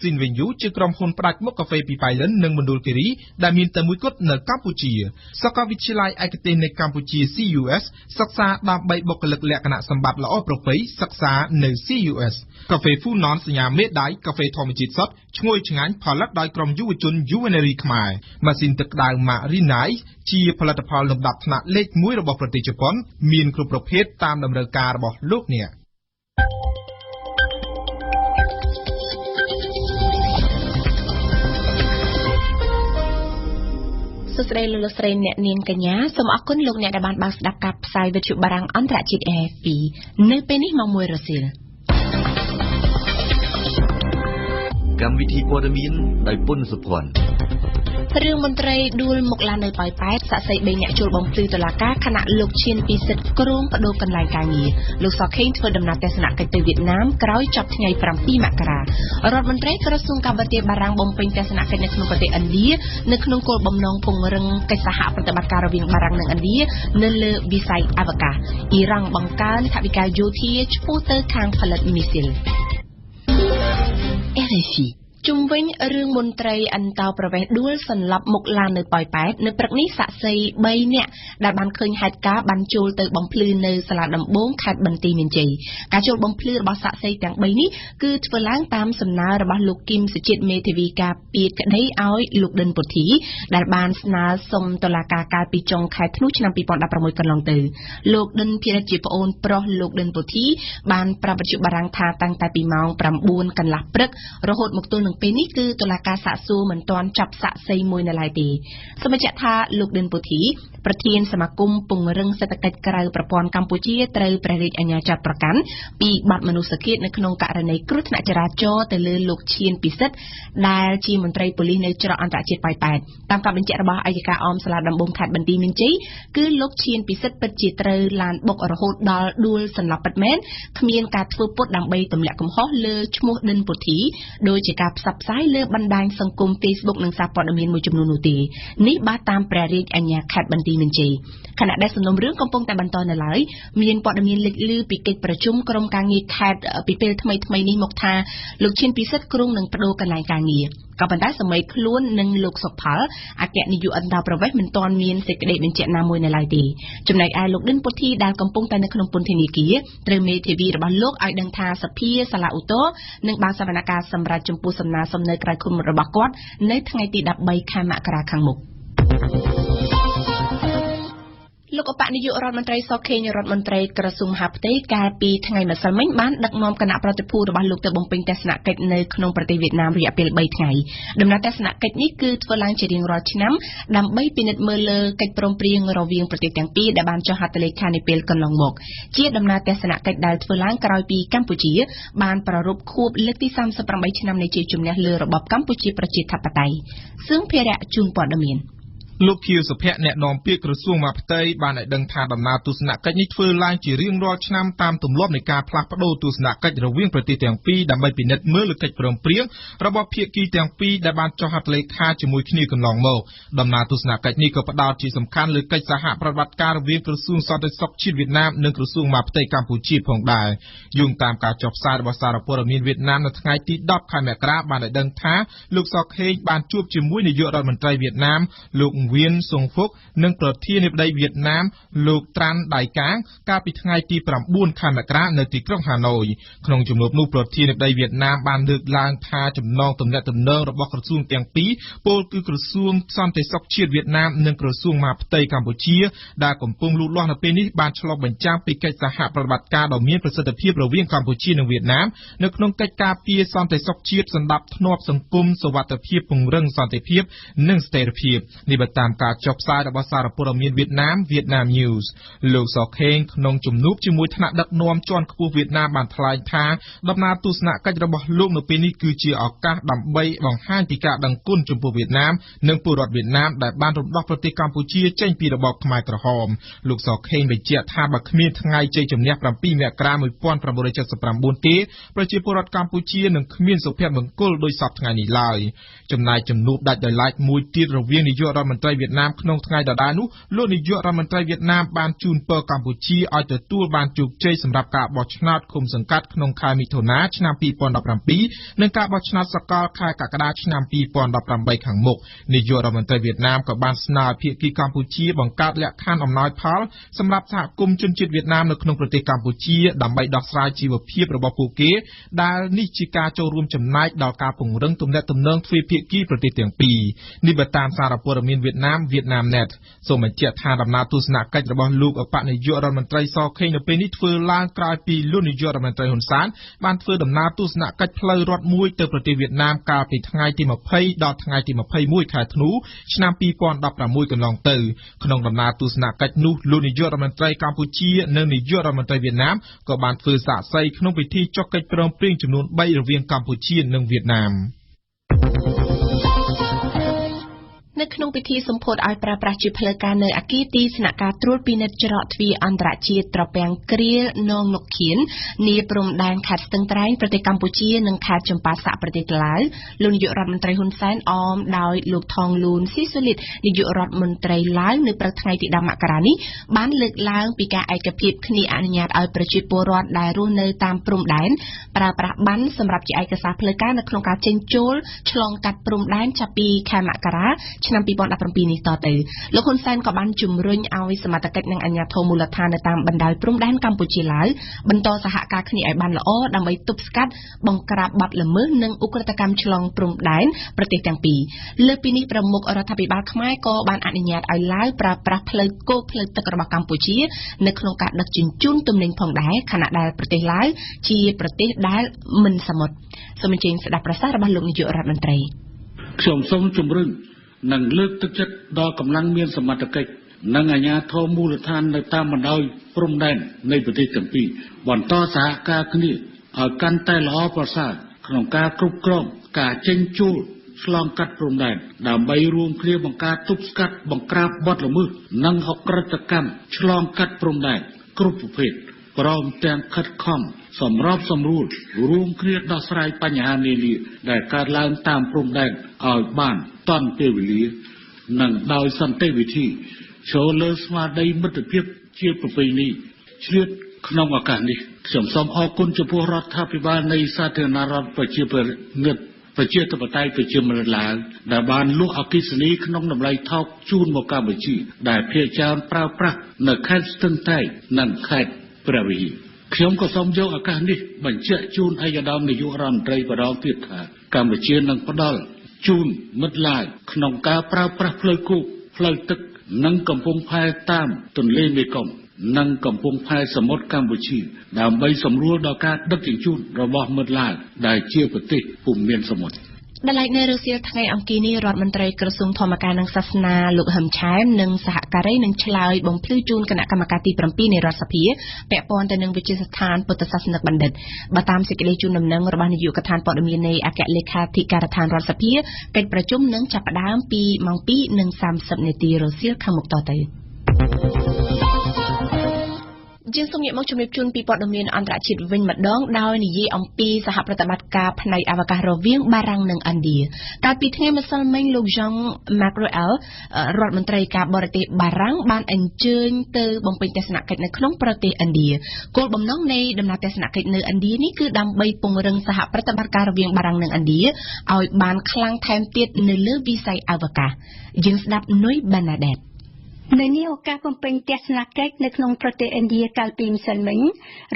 ស៊ីនវិញយូជាក្រុមហ៊ុនផ្ដាច់មុខកាហ្វេពីប៉ៃលិននិងមណ្ឌលគិរីដែលមានតែមួយគត់នៅកម្ពុជាសាកលវិទ្យាល័យឯកទេសនៃកម្ពុជា CUS សិក្សាដើម្បីបុគ្គលិកលក្ខណៈសម្បត្តិល្អប្រពៃសិក្សានៅ CUS កាហ្វេ Funon សញ្ញាមេដៃកាហ្វេធម្មជាតិសុទ្ធឈ្ងុយឆ្ងាញ់ផលិតដោយក្រុមយុវជន Juvenery ខ្មែរម៉ាស៊ីនទឹកក្តៅ Marinai ជាផលិតផលលំដាប់ថ្នាក់លេខ1របស់ប្រទេសជប៉ុនមានគ្រប់ប្រភេទតាមតម្រូវការរបស់លោកអ្នកសួស្តីលោកស្រីអ្នកនាងកញ្ញាសូមអរគុណលោកអ្នកដែលបានបើកស្ដាប់ការផ្សាយវិទ្យុបារាំងអន្តរជាតិ AFP នៅពេលនេះម៉ោង 1 រសៀលកម្មវិធីព័ត៌មានដោយពុនសុភ័ណ្ឌរឿងមន្ត្រីដួលមុខឡាននៅប៉ោយប៉ែតសាក់សី3អ្នកចូលបំភ្លឺតុលាការខណៈលោកឈៀនពីសិទ្ធក្រុងបដូរកន្លែងការងារលោកសខេងធ្វើដំណើរទស្សនកិច្ចទៅវៀតណាមក្រោយចប់ថ្ងៃ7មករារដ្ឋមន្ត្រីក្រសួងការបរទេសបារាំងបំពេញទស្សនកិច្ចនៅក្នុងប្រទេសឥណ្ឌានៅក្នុងគោលបំណងពង្រឹងកិច្ចសហប្រតិបត្តិការរវាងបារាំងនិងឥណ្ឌានៅលើវិស័យអវកាសអ៊ីរ៉ង់បង្កើនថវិកាយោធាឆ្ពោះទៅខាងផលិតមីស៊ីល RFIជុំវិញរឿងមន្ត្រីអន្តោប្រវេសន៍ដួលសន្លប់មុខឡាននៅប៉ោយប៉ែតនៅព្រឹកនេះសាក់សី3នាក់ដែលបានឃើញហេតុការណ៍បានចូលទៅបំភ្លឺនៅសាលាដំបងខេត្តបន្ទាយមានជ័យការចូលបំភ្លឺរបស់សាក់សីទាំង3នេះគឺធ្វើឡើងតាមសំណើរបស់លោកគឹមសុជាតិមេធាវីការពារក្តីឲ្យលោកដិនពុទ្ធីដែលបានស្នើសុំតុលាការកាលពីចុងខែធ្នូឆ្នាំ2016កន្លងទៅលោកដិនភិរិទ្ធជាប្អូនប្រុសលោកដិនពុទ្ធីបានប្រាប់វិទ្យុបារាំងថាតាំងតែពីម៉ោង 9 កន្លះព្រឹករហូតមកទល់នឹងពេលនេះគឺតុលាការសាកសួរមិនទាន់ចាប់សាក់សីមួយនៅឡើយទេសូមបញ្ជាក់ថាលោកដិនពុទ្ធីប្រធានសមាគមពង្រឹងសេដ្ឋកិច្ចក្រៅប្រព័ន្ធកម្ពុជាត្រូវព្រះរាជអាជ្ញាចាត់ប្រកាន់ពីបទមនុស្សឃាតនៅក្នុងករណីគ្រោះថ្នាក់ចរាចរណ៍ទៅលើលោកឈៀនពិសិដ្ឋដែលជាមន្ត្រីប៉ូលីសនៅច្រកអន្តរជាតិប៉ោយប៉ែតតាមការបញ្ជាក់របស់អัยការអមសាលាដំបងខេត្តបន្ទាយមានជ័យគឺលោកឈៀនពិសិដ្ឋពិតជាត្រូវឡានបុករហូតដល់ដួលសន្លប់ពិតមែនគ្មានការធ្វើពុតដើម្បីទម្លាក់កំហុសលើឈ្មោះដិនពុទ្ធីដោយជាការផ្សព្វផ្សាយលើបណ្ដាញសង្គម Facebook និងសារព័ត៌មានមួយចំនួននោះទេនេះបាទតាមព្រះរាជអាជ្ញាខេត្តបន្ទាយមានជ័យខណៈដែលសំណុំរឿងកំពុងតែបន្តនៅឡើយមានព័ត៌មានលេចលឺពីកិច្ចប្រជុំក្រុមការងារខេត្តពីពេលថ្មីនេះមកថាលោកឈៀនពិសិដ្ឋគ្រងនឹងបដូរកន្លែងការងារក៏ប៉ុន្តែសម័យខ្លួននិងលោកសុកផលអគ្គនាយកអន្តរប្រវេសន៍មិនទាន់មានសេចក្តីបញ្ជាក់ណាមួយនៅឡើយទេចំណែកឯលោកដិនពុទ្ធីដែលកំពុងតែនៅក្នុងពន្ធនាគារត្រូវមេធាវីរបស់លោកឲ្យដឹងថាសភាសាលាឧទ្ធរនឹងបានសវនកម្មសម្រាប់ចំពោះសំណើសុំនៅក្រៅឃុំរបស់គាត់នៅថ្ងៃទី13ខែមករាខាងមុខលោកឧបនាយករដ្ឋមន្ត្រីសុខេងរដ្ឋមន្ត្រីក្រសួងមហាផ្ទៃកាលពីថ្ងៃម្សិលមិញបានដឹកនាំគណៈប្រតិភូរបស់លោកទៅបំពេញទស្សនកិច្ចនៅក្នុងប្រទេសវៀតណាមរយៈពេល3ថ្ងៃដំណើរទស្សនកិច្ចនេះគឺធ្វើឡើងជារៀងរាល់ឆ្នាំដើម្បីពិនិត្យមើលលើកិច្ចព្រមព្រៀងរវាងប្រទេសទាំងពីរដែលបានចុះហត្ថលេខានាពេលកន្លងមកជាដំណើរទស្សនកិច្ចដែលធ្វើឡើងក្រោយពីកម្ពុជាបានប្រារព្ធខួបលើកទី38ឆ្នាំនៃជ័យជំនះលើរបបកម្ពុជាប្រជាធិបតេយ្យសឹងភារៈជូនព័ត៌មានលោកខៀវសុភ័ក្រអ្នកនាំពាក្យក្រសួងមហាផ្ទៃបានឲ្យដឹងថាដំណើរទស្សនកិច្ចនេះធ្វើឡើងជារៀងរាល់ឆ្នាំតាមទម្លាប់នៃការផ្លាស់ប្តូរទស្សនកិច្ចរវាងប្រទេសទាំងពីរដើម្បីពិនិត្យមើលលើកិច្ចព្រមព្រៀងរបស់ភាគីទាំងពីរដែលបានចុះហត្ថលេខាជាមួយគ្នាកន្លងមកដំណើរទស្សនកិច្ចនេះក៏ផ្ដោតជាសំខាន់លើកិច្ចសហប្រតិបត្តិការរវាងក្រសួងសន្តិសុខជាតិវៀតណាមនិងក្រសួងមហាផ្ទៃកម្ពុជាផងដែរយោងតាមការចុះផ្សាយរបស់សារព័ត៌មានវៀតណាមនៅថ្ងៃទី10ខែមករាបានឲ្យដឹងថាលោកសខេងបានជួបជាមួយនាយករដ្ឋមន្ត្រីវៀតណាមលោកវៀនសុងហ្វុកនិងប្រធានាធិបតីវៀតណាមលោកត្រាន់ដៃកាងកាលពីថ្ងៃទី9ខែមករានៅទីក្រុងហាណូយក្នុងជំនួបនោះប្រធានាធិបតីវៀតណាមបានលើកឡើងថាចំណងទំនាក់ទំនងរបស់ក្រសួងទាំងពីរពោលគឺក្រសួងសន្តិសុខជាតិវៀតណាមនិងក្រសួងមហាផ្ទៃកម្ពុជាដែលកំពុងលូតលាស់នៅពេលនេះបានឆ្លុះបញ្ចាំងពីកិច្ចសហប្រតិបត្តិការដ៏មានប្រសិទ្ធភាពរវាងកម្ពុជានិងវៀតណាមនៅក្នុងកិច្ចការពារសន្តិសុខជាតិសណ្ដាប់ធ្នាប់សង្គមសុវត្ថិភាពពង្រឹងសន្តិភាពនិងស្ថិរភាពនេះបើតាមការចុះផ្សាយរបស់សារព័ត៌មានវៀតណាម Vietnam News លោកសខេងក្នុងជំនួបជាមួយថ្នាក់ដឹកនាំជាន់ខ្ពស់វៀតណាមបានថ្លែងថាដំណើរទស្សនកិច្ចរបស់លោកនៅពេលនេះគឺជាឱកាសដើម្បីបង្ហាញពីការដឹងគុណចំពោះវៀតណាមនិងពលរដ្ឋវៀតណាមដែលបានរំដោះប្រទេសកម្ពុជាចេញពីរបបខ្មែរក្រហមលោកសខេងបញ្ជាក់ថាបើគ្មានថ្ងៃជ័យជំនះ7មករា1979ទេប្រជាពលរដ្ឋកម្ពុជានឹងគ្មានសុភមង្គលដោយសពថ្ងៃនេះឡើយចំណែកជំនួបដាច់ដោយឡែកមួយទៀតរវាងនាយករដ្ឋមន្ត្រី ត្រីវៀតណាមក្នុងថ្ងៃដដែលនោះលោកនាយករដ្ឋមន្ត្រីវៀតណាមបានជូនពរកម្ពុជាឲ្យទទួលបានជោគជ័យសម្រាប់ការបោះឆ្នោតឃុំសង្កាត់ក្នុងខែមិថុនាឆ្នាំ2017និងការបោះឆ្នោតសកលខែកក្កដាឆ្នាំ2018ខាងមុខនាយករដ្ឋមន្ត្រីវៀតណាមក៏បានស្នើភាគីកម្ពុជាបង្កើតលក្ខខណ្ឌអំណោយផលសម្រាប់សហគមន៍ជនជាតិវៀតណាមនៅក្នុងប្រទេសកម្ពុជាដើម្បីដោះស្រាយជីវភាពរបស់ពួកគេដែលនេះជាការចូលរួមចំណែកដល់ការពង្រឹងទំនាក់ទំនងទ្វេភាគីប្រទេសទាំងពីរនេះបើតាមសារព័ត៌មានវៀតណាម Vietnamnet សូមបញ្ជាក់ថាដំណើរទស្សនកិច្ចរបស់លោកអបនាយករដ្ឋមន្ត្រីសខេងនៅពេលនេះធ្វើឡើងក្រោយពីលោកនាយករដ្ឋមន្ត្រីហ៊ុនសែនបានធ្វើដំណើរទស្សនកិច្ចផ្លូវរដ្ឋមួយទៅប្រទេសវៀតណាមកាលពីថ្ងៃទី20ដល់ថ្ងៃទី21ខែធ្នូឆ្នាំ2016កន្លងទៅក្នុងដំណើរទស្សនកិច្ចនោះលោកនាយករដ្ឋមន្ត្រីកម្ពុជានិងនាយករដ្ឋមន្ត្រីវៀតណាមក៏បានធ្វើសាក្សីក្នុងពិធីចុះកិច្ចព្រមព្រៀងចំនួន3រវាងកម្ពុជានិងវៀតណាមនៅក្នុងពិធីសម្ពោធឲ្យប្រើប្រាស់ជាផ្លូវការនៅអគារទីស្នាក់ការត្រួតពិនិត្យច្រកទ្វារអន្តរជាតិត្រពាំងគ្រាលនងនុកខៀននាព្រំដែនខេត្តស្ទឹងត្រែងប្រទេសកម្ពុជានិងខេត្តចម្ប៉ាសាក់ប្រទេសឡាវលោកនាយករដ្ឋមន្ត្រីហ៊ុនសែនអមដោយលោកថងលូនស៊ីសូលីតនាយករដ្ឋមន្ត្រីឡាវនៅព្រឹកថ្ងៃទី10មករានេះបានលើកឡើងពីការឯកភាពគ្នាអនុញ្ញាតឲ្យប្រជាពលរដ្ឋដែលរស់នៅតាមព្រំដែនប្រើប្រាស់ប័ណ្ណសម្រាប់ជាឯកសារផ្លូវការនៅក្នុងការចេញចូលឆ្លងកាត់ព្រំដែនចាប់ពីខែមករាឆ្នាំ2017នេះតទៅលោកហ៊ុនសែនក៏បានជំរុញឲ្យសមត្ថកិច្ចនិងអាជ្ញាធរមូលដ្ឋាននៅតាមបណ្ដោយព្រំដែនកម្ពុជាឡាវបន្តសហការគ្នាឲ្យបានល្អដើម្បីទប់ស្កាត់បង្ក្រាបបទល្មើសនិងឧក្រិដ្ឋកម្មឆ្លងព្រំដែនប្រទេសទាំងពីរលើពីនេះប្រមុខរដ្ឋាភិបាលខ្មែរក៏បានអនុញ្ញាតឲ្យឡាវប្រើប្រាស់ផ្លូវគោកផ្លូវទឹករបស់កម្ពុជានៅក្នុងការដឹកជញ្ជូនទំនិញផងដែរខណៈដែលប្រទេសឡាវជាប្រទេសដែលមិនសមុទ្រសូមអញ្ជើញស្ដាប់ប្រសាសន៍របស់លោកនាយករដ្ឋមន្ត្រីខ្ញុំសូមជំរុញនិងលើកទឹកចិត្តដល់កម្លាំងមានសមត្ថកិច្ចនិងអាជ្ញាធរមូលដ្ឋាននៅតាមបណ្ដោយព្រំដែននៃប្រទេសទាំងពីរបន្តសហការគ្នាឲ្យកាន់តែល្អប្រសើរក្នុងការគ្រប់គ្រងការចេញចូលឆ្លងកាត់ព្រំដែនដើម្បីរួមគ្នាបង្ការទប់ស្កាត់បង្ក្រាបបទល្មើសនិងអក្រិតកម្មឆ្លងកាត់ព្រំដែនគ្រប់ប្រភេទព្រមទាំងខិតខំសម្របសម្រួលរួមគ្នាដោះស្រាយបញ្ហានានាដែលកើតឡើងតាមព្រំដែនឲ្យបានទាន់ពេលវេលានិងដោយសន្តិវិធីចូលលើស្មារតីមិត្តភាពជាប្រពៃណីឆ្លៀតក្នុងឱកាសនេះខ្ញុំសូមអរគុណចំពោះរដ្ឋាភិបាលនៃសាធារណរដ្ឋប្រជាធិបតេយ្យប្រជាមានិតឡាវដែលបានលក់អគ្គិសនីក្នុងតម្លៃថោកជូនមកកម្ពុជាដែលភាគច្រើនប្រើប្រាស់នៅខេត្តស្ទឹងត្រែងនិងខេត្តព្រះវិហារខ្ញុំក៏សូមយកឱកាសនេះបញ្ជាក់ជូនឯកឧត្តមនាយករដ្ឋមន្ត្រីម្ដងទៀតថាកម្ពុជានឹងផ្ដល់ជូនមិត្តឡាវក្នុងការប្រើប្រាស់ផ្លូវគោកផ្លូវទឹកនិងកំពង់ផែតាមទន្លេមេគង្គនិងកំពង់ផែសមុទ្រកម្ពុជាដើម្បីសម្រួលដល់ការដឹកជញ្ជូនរបស់មិត្តឡាវដែលជាប្រទេសពុំមានសមុទ្រដែលឡែកនៅរុស្ស៊ីថ្ងៃអង្គារនេះរដ្ឋមន្ត្រីក្រសួងធម្មការនិងសាសនាលោកហឹមឆែមនិងសហការីនឹងឆ្លើយបំភ្លឺជូនគណៈកម្មការទី7នៃរដ្ឋសភាពាក់ព័ន្ធទៅនឹងវិទ្យាស្ថានពុទ្ធសាសនិកបណ្ឌិតបើតាមសេចក្តីជូនដំណឹងរបស់នាយកដ្ឋានព័ត៌មាននៃអគ្គលេខាធិការដ្ឋានរដ្ឋសភាកិច្ចប្រជុំនឹងចាប់ផ្ដើមពីម៉ោង 2:30 នាទីរសៀលខាងមុខតទៅជាងសូមងាកមកជំរាបជូនពីព័ត៌មានអន្តរជាតិវិញម្ដងដោយនិយាយអំពីសហប្រតិបត្តិការផ្នែកអវកាសរវាងបារាំងនិងឥណ្ឌាកាលពីថ្ងៃម្សិលមិញលោក Jean Macron រដ្ឋមន្ត្រីការបរទេសបារាំងបានអញ្ជើញទៅបំពេញទស្សនកិច្ចនៅក្នុងប្រទេសឥណ្ឌាគោលបំណងនៃដំណើរទស្សនកិច្ចនៅឥណ្ឌានេះគឺដើម្បីពង្រឹងសហប្រតិបត្តិការរវាងបារាំងនិងឥណ្ឌាឲ្យបានខ្លាំងថែមទៀតនៅលើវិស័យអវកាសយើងស្ដាប់នុយបាណាដេតនៅនេះឱកាសបំពេញទស្សនកិច្ចនៅក្នុងប្រទេសឥណ្ឌាកាលពីម្សិលមិញ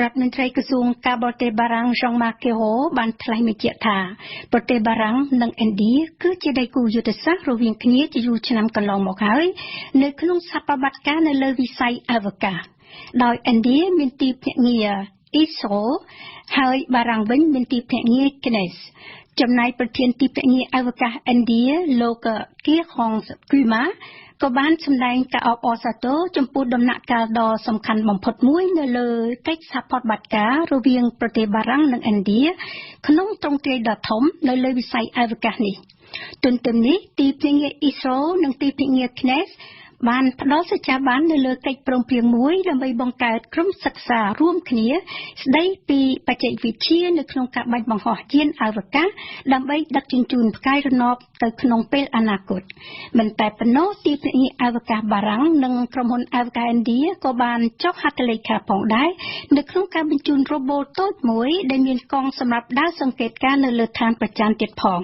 រដ្ឋមន្ត្រីក្រសួងការបរទេសបារាំង Jean-Marc Ayrault បានថ្លែងបញ្ជាក់ថាប្រទេសបារាំងនិងឥណ្ឌាគឺជាដៃគូយុទ្ធសាស្ត្ររវាងគ្នាជាយូរឆ្នាំកន្លងមកហើយនៅក្នុងសហប្រតិបត្តិការនៅលើវិស័យអវកាសដោយឥណ្ឌាមានទីភ្នាក់ងារ ISRO ហើយបារាំងវិញមានទីភ្នាក់ងារ CNES ចំណែកប្រធានទីភ្នាក់ងារអវកាសឥណ្ឌាលោក Kirhon Kumarក៏បានសម្ដែងការអបអរសាទរចំពោះដំណាក់កាលដ៏សំខាន់បំផុតមួយនៅលើកិច្ចសហប្រតិបត្តិការរវាងប្រទេសបារាំងនិងឥណ្ឌាក្នុងទ្រង់ទ្រាយដ៏ធំនៅលើវិស័យអវកាសនេះទន្ទឹមនេះទីភ្នាក់ងារ ISRO និងទីភ្នាក់ងារ CNES បានផ្ដល់សច្ចាប័ននៅលើកិច្ចព្រមព្រៀងមួយដើម្បីបង្កើតក្រុមសិក្សារួមគ្នាស្ដីពីបច្ចេកវិទ្យានៅក្នុងការបាញ់បង្ហោះយានអវកាសដើម្បីដឹកជញ្ជូនផ្កាយរណបទៅក្នុងពេលអនាគតមិនតែប៉ុណ្ណោះទីភ្នាក់ងារអវកាសបារាំងនិងក្រុមហ៊ុនអវកាសឥណ្ឌាក៏បានចុះហត្ថលេខាផងដែរនៅក្នុងការបញ្ជូនរ៉ូបូតតូចមួយដែលមានកង់សម្រាប់ដើរសង្កេតការណ៍នៅលើឋានប្រច័ណ្ឌទៀតផង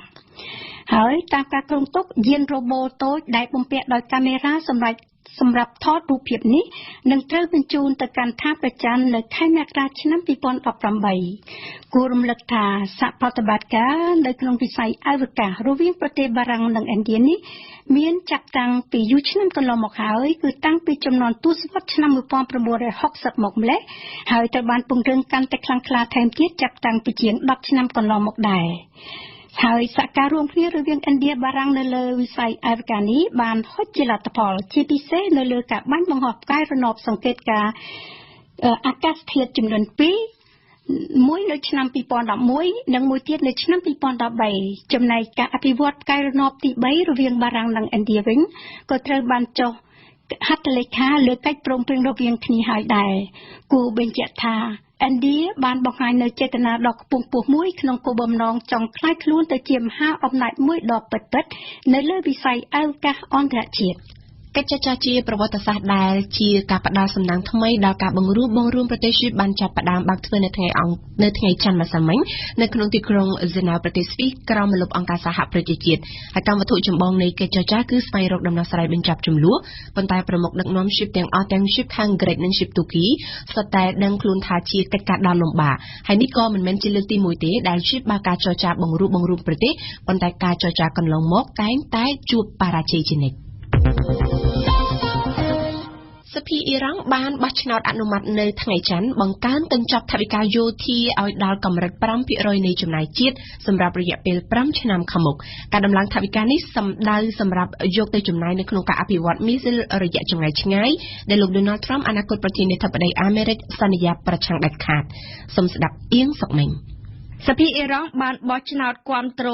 ហើយតាមការគ្រោងទុកយានរ៉ូបូតតូចដែលបំពាក់ដោយកាមេរ៉ាសម្រាប់ថតរូបភាពនេះនឹងត្រូវបញ្ជូនទៅកាន់ឋានប្រច័ណ្ឌនៅខែមករាឆ្នាំ2018គួររំលឹកថាសហប្រតិបត្តិការនៅក្នុងវិស័យអវកាសរវាងប្រទេសបារាំងនិងឥណ្ឌានេះមានចាប់តាំងពីយូរឆ្នាំកន្លងមកហើយគឺតាំងពីចំនួនទសវត្សរ៍ឆ្នាំ1960មកម្លេះហើយត្រូវបានពង្រឹងកាន់តែខ្លាំងក្លាថែមទៀតចាប់តាំងពីជាង10ឆ្នាំកន្លងមកដែរហើយសហការរួមគ្នារវាងឥណ្ឌាបារាំងនៅលើវិស័យអវកាសនេះបានហុចជាលទ្ធផលជាពិសេសនៅលើការបាញ់បង្ហោះផ្កាយរណបសង្កេតការណ៍អាកាសធាតុចំនួន2មួយនៅឆ្នាំ2011និងមួយទៀតនៅឆ្នាំ2013ចំណែកការអភិវឌ្ឍផ្កាយរណបទី3រវាងបារាំងនិងឥណ្ឌាវិញក៏ត្រូវបានចុះហត្ថលេខាលើកិច្ចព្រមព្រៀងរវាងគ្នាហើយដែរគួរបញ្ជាក់ថាឥណ្ឌាបានបង្ហាញនូវចេតនាដ៏ខ្ពង់ខ្ពស់មួយក្នុងគោលបំណងចង់ក្លាយខ្លួនទៅជាមហាអំណាចមួយដ៏ពិតៗនៅលើវិស័យអវកាសអន្តរជាតិកិច្ចចរចាជាប្រវត្តិសាស្ត្រដែលជាការផ្ដល់សំណាងថ្មីដល់ការបង្រួមប្រទេសស៊ីបានចាប់ផ្ដើមបើកធ្វើនៅថ្ងៃច័ន្ទម្សិលមិញនៅក្នុងទីក្រុងហ្សឺណែវប្រទេសស្វីសក្រោមម្លប់អង្គការសហប្រជាជាតិហើយកម្មវត្ថុចម្បងនៃកិច្ចចរចាគឺស្វែងរកដំណោះស្រាយបញ្ចប់ជម្លោះប៉ុន្តែប្រមុខដឹកនាំ ship ទាំងអស់ទាំង ship ខាងក្រិចនិង ship ទូគីសុទ្ធតែដឹងខ្លួនថាជាកិច្ចការដ៏លំបាកហើយនេះក៏មិនមែនជាលើកទី1ទេដែល ship បើកការចរចាបង្រួមប្រទេសប៉ុន្តែការចរចាកន្លងមកតែងតែជួបបរាជ័យជានិច្ចសភាអ៊ីរ៉ង់បានបោះឆ្នោតអនុម័តនៅថ្ងៃច័ន្ទបង្កើនកញ្ចប់ថវិកាយោធាឲ្យដល់កម្រិត 5% នៃចំណាយជាតិសម្រាប់រយៈពេល5ឆ្នាំខាងមុខការដំឡើងថវិកានេះសម្រាប់យកទៅចំណាយនៅក្នុងការអភិវឌ្ឍមីស៊ីលរយៈចម្ងាយឆ្ងាយដែលលោក Donald Trump អនាគតប្រធានាធិបតីអាមេរិកសន្យាប្រឆាំងដាច់ខាតសូមស្ដាប់អៀងសុកមិញសភាអ៊ីរ៉ង់បានបោះឆ្នោតគាំទ្រ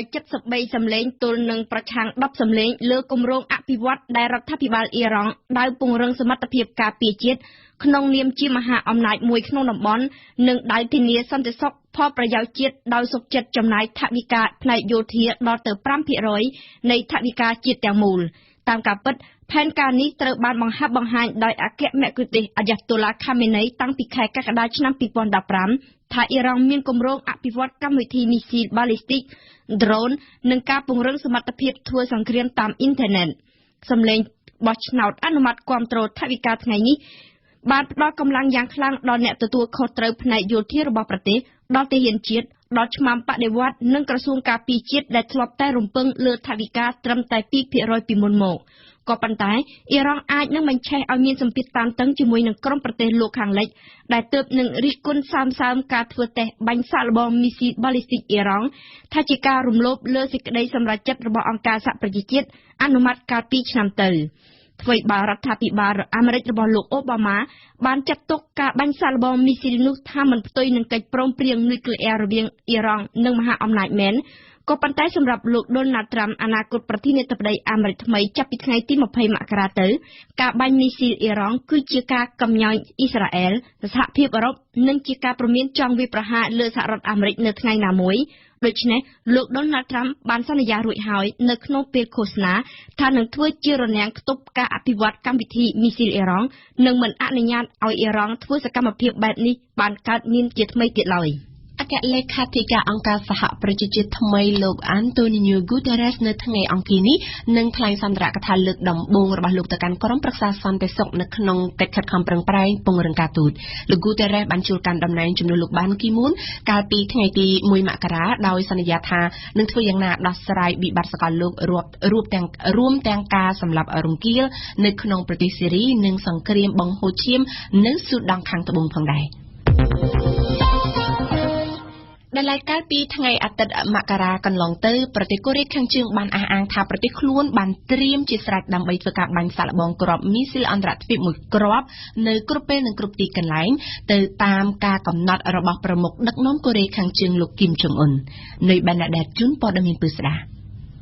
173សម្លេងទល់នឹងប្រឆាំង10សម្លេងលើគម្រោងអភិវឌ្ឍដែលរដ្ឋាភិបាលអ៊ីរ៉ង់ដោយពង្រឹងសមត្ថភាពការពារជាតិក្នុងនាមជាមហាអំណាចមួយក្នុងតំបន់និងដោយធានាសន្តិសុខផលប្រយោជន៍ជាតិដោយសុខចិត្តចំណាយថវិកាផ្នែកយោធាដល់ទៅ 5% នៃថវិកាជាតិទាំងមូលតាមការពិតផែនការនេះត្រូវបានបង្ហាញដោយអគ្គមគ្គុទ្ទេសក៍អាយ៉ាតូឡាខាមេនីតាំងពីខែកក្កដាឆ្នាំ2015ថាអ៊ីរ៉ង់មានគម្រោងអភិវឌ្ឍកម្មវិធីមីស៊ីលបាល់លីស្ទិក drone និងការពង្រឹងសមត្ថភាពធ្វើសង្គ្រាមតាមអ៊ីនធឺណិតសម្លេងបោះឆ្នោតអនុម័តគាំទ្រថវិកាថ្ងៃនេះបានផ្ដល់កម្លាំងយ៉ាងខ្លាំងដល់អ្នកទទួលខុសត្រូវផ្នែកយោធារបស់ប្រទេសដល់ទាហានជាតិដល់ឆ្មាំបដិវត្តន៍និងក្រសួងការពារជាតិដែលធ្លាប់តែរំពឹងលើថវិកាត្រឹមតែ 2% ពីមុនមកក៏ប៉ុន្តែអ៊ីរ៉ង់អាចនឹងបញ្ឆេះឲ្យមានសម្ពាធតានតឹងជាមួយនឹងក្រុមប្រទេសលោកខាងលិចដែលទើបនឹងរិះគន់សើមការធ្វើតេស្តបាញ់សាកល្បងមីស៊ីលបាល់លីស្ទិកអ៊ីរ៉ង់ថាជាការរំលោភលើសេចក្តីសម្រេចចិត្តរបស់អង្គការសហប្រជាជាតិអនុម័តកាលពីឆ្នាំទៅធ្វើឲ្យរដ្ឋាភិបាលអាមេរិករបស់លោកអូបាម៉ាបានចាត់ទុកការបាញ់សាកល្បងមីស៊ីលនោះថាមិនផ្ទុយនឹងកិច្ចព្រមព្រៀងនុយក្លេអ៊ែររវាងអ៊ីរ៉ង់និងមហាអំណាចមែនក៏ប៉ុន្តែសម្រាប់លោក Donald Trump អនាគតប្រធានាធិបតីអាមេរិកថ្មីចាប់ពីថ្ងៃទី20មករាទៅការបាញ់មីស៊ីលអ៊ីរ៉ង់គឺជាការកំញើញអ៊ីស្រាអែលសហភាពអឺរ៉ុបនិងជាការព្រមានចង់វាយប្រហារលើសហរដ្ឋអាមេរិកនៅថ្ងៃណាមួយដូច្នេះលោក Donald Trump បានសន្យារួចហើយនៅក្នុងពេលឃោសនាថានឹងធ្វើជារនាំងខ្ទប់ការអភិវឌ្ឍកម្មវិធីមីស៊ីលអ៊ីរ៉ង់និងមិនអនុញ្ញាតឲ្យអ៊ីរ៉ង់ធ្វើសកម្មភាពបែបនេះបានកើតមានជាថ្មីទៀតឡើយអគ្គលេខាធិការអង្គការសហប្រជាជាតិថ្មីលោក Antonio Guterres នៅថ្ងៃអង្គារនេះនឹងថ្លែងសន្ទរកថាលើកដំបូងរបស់លោកទៅកាន់ក្រុមប្រឹក្សាសន្តិសុខនៅក្នុងកិច្ចខិតខំប្រឹងប្រែងពង្រឹងការទូតលោក Guterres បានជួលកាន់តំណែងជំនួសលោកបានគីមូនកាលពីថ្ងៃទី1មករាដោយសន្យាថានឹងធ្វើយ៉ាងណាដោះស្រាយវិបត្តិសកលលោករួមទាំងការសម្លាប់រង្គាលនៅក្នុងប្រទេសសេរីនិងសង្គ្រាមបង្ហូរឈាមនៅស៊ូដង់ខាងត្បូងផងដែរដែលកាលពីថ្ងៃអាទិត្យមករាកន្លងទៅប្រទេសកូរ៉េខាងជើងបានអះអាងថាប្រទេសខ្លួនបានត្រៀមជាស្រេចដើម្បីធ្វើការបាញ់សាកល្បងគ្រាប់មីស៊ីលអន្តរជាតិមួយគ្រាប់នៅគ្រប់ពេលនិងគ្រប់ទីកន្លែងទៅតាមការកំណត់របស់ប្រមុខដឹកនាំកូរ៉េខាងជើងលោកគីមចុងអ៊ុននៃបណ្ឌាឌេតជូនព័ត៌មានពិស្ដា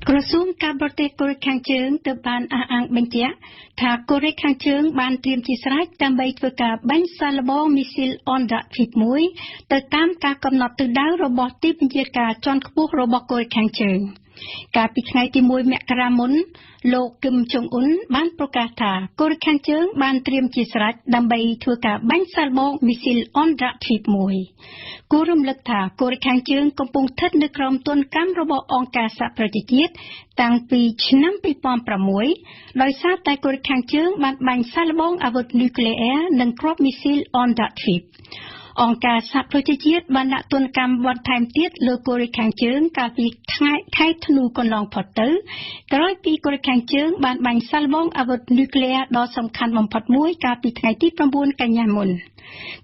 ក្រសួងការបរទេសកូរ៉េខាងជើងទៅបានអះអាងបញ្ជាក់ថាកូរ៉េខាងជើងបានត្រៀមជាស្រេចដើម្បីធ្វើការបាញ់សាកល្បងមីស៊ីលអន្តរជាតិមួយទៅតាមការកំណត់ទិសដៅរបស់ទីបញ្ជាការជាន់ខ្ពស់របស់កូរ៉េខាងជើងកាលពីថ្ងៃទី1មករាមុនលោកគឹមចុងអ៊ុនបានប្រកាសថាកូរ៉េខាងជើងបានត្រៀមជាស្រេចដើម្បីធ្វើការបាញ់សាកល្បងមីស៊ីលអន្តរជាតិមួយគួររំលឹកថាកូរ៉េខាងជើងកំពុងស្ថិតនៅក្រោមទណ្ឌកម្មរបស់អង្គការសហប្រជាជាតិតាំងពីឆ្នាំ2006ដោយសារតែកូរ៉េខាងជើងបានបាញ់សាកល្បងអាវុធនុយក្លេអ៊ែរនិងគ្រាប់មីស៊ីលអន្តរជាតិអង្គការសហប្រជាជាតិបានដាក់ទណ្ឌកម្មបន្ថែមទៀតលើកូរ៉េខាងជើងកាលពីខែធ្នូកន្លងផុតទៅក្រោយពីកូរ៉េខាងជើងបានបាញ់សាកល្បងអាវុធនុយក្លេអ៊ែរដ៏សំខាន់បំផុតមួយកាលពីថ្ងៃទី9កញ្ញាមុន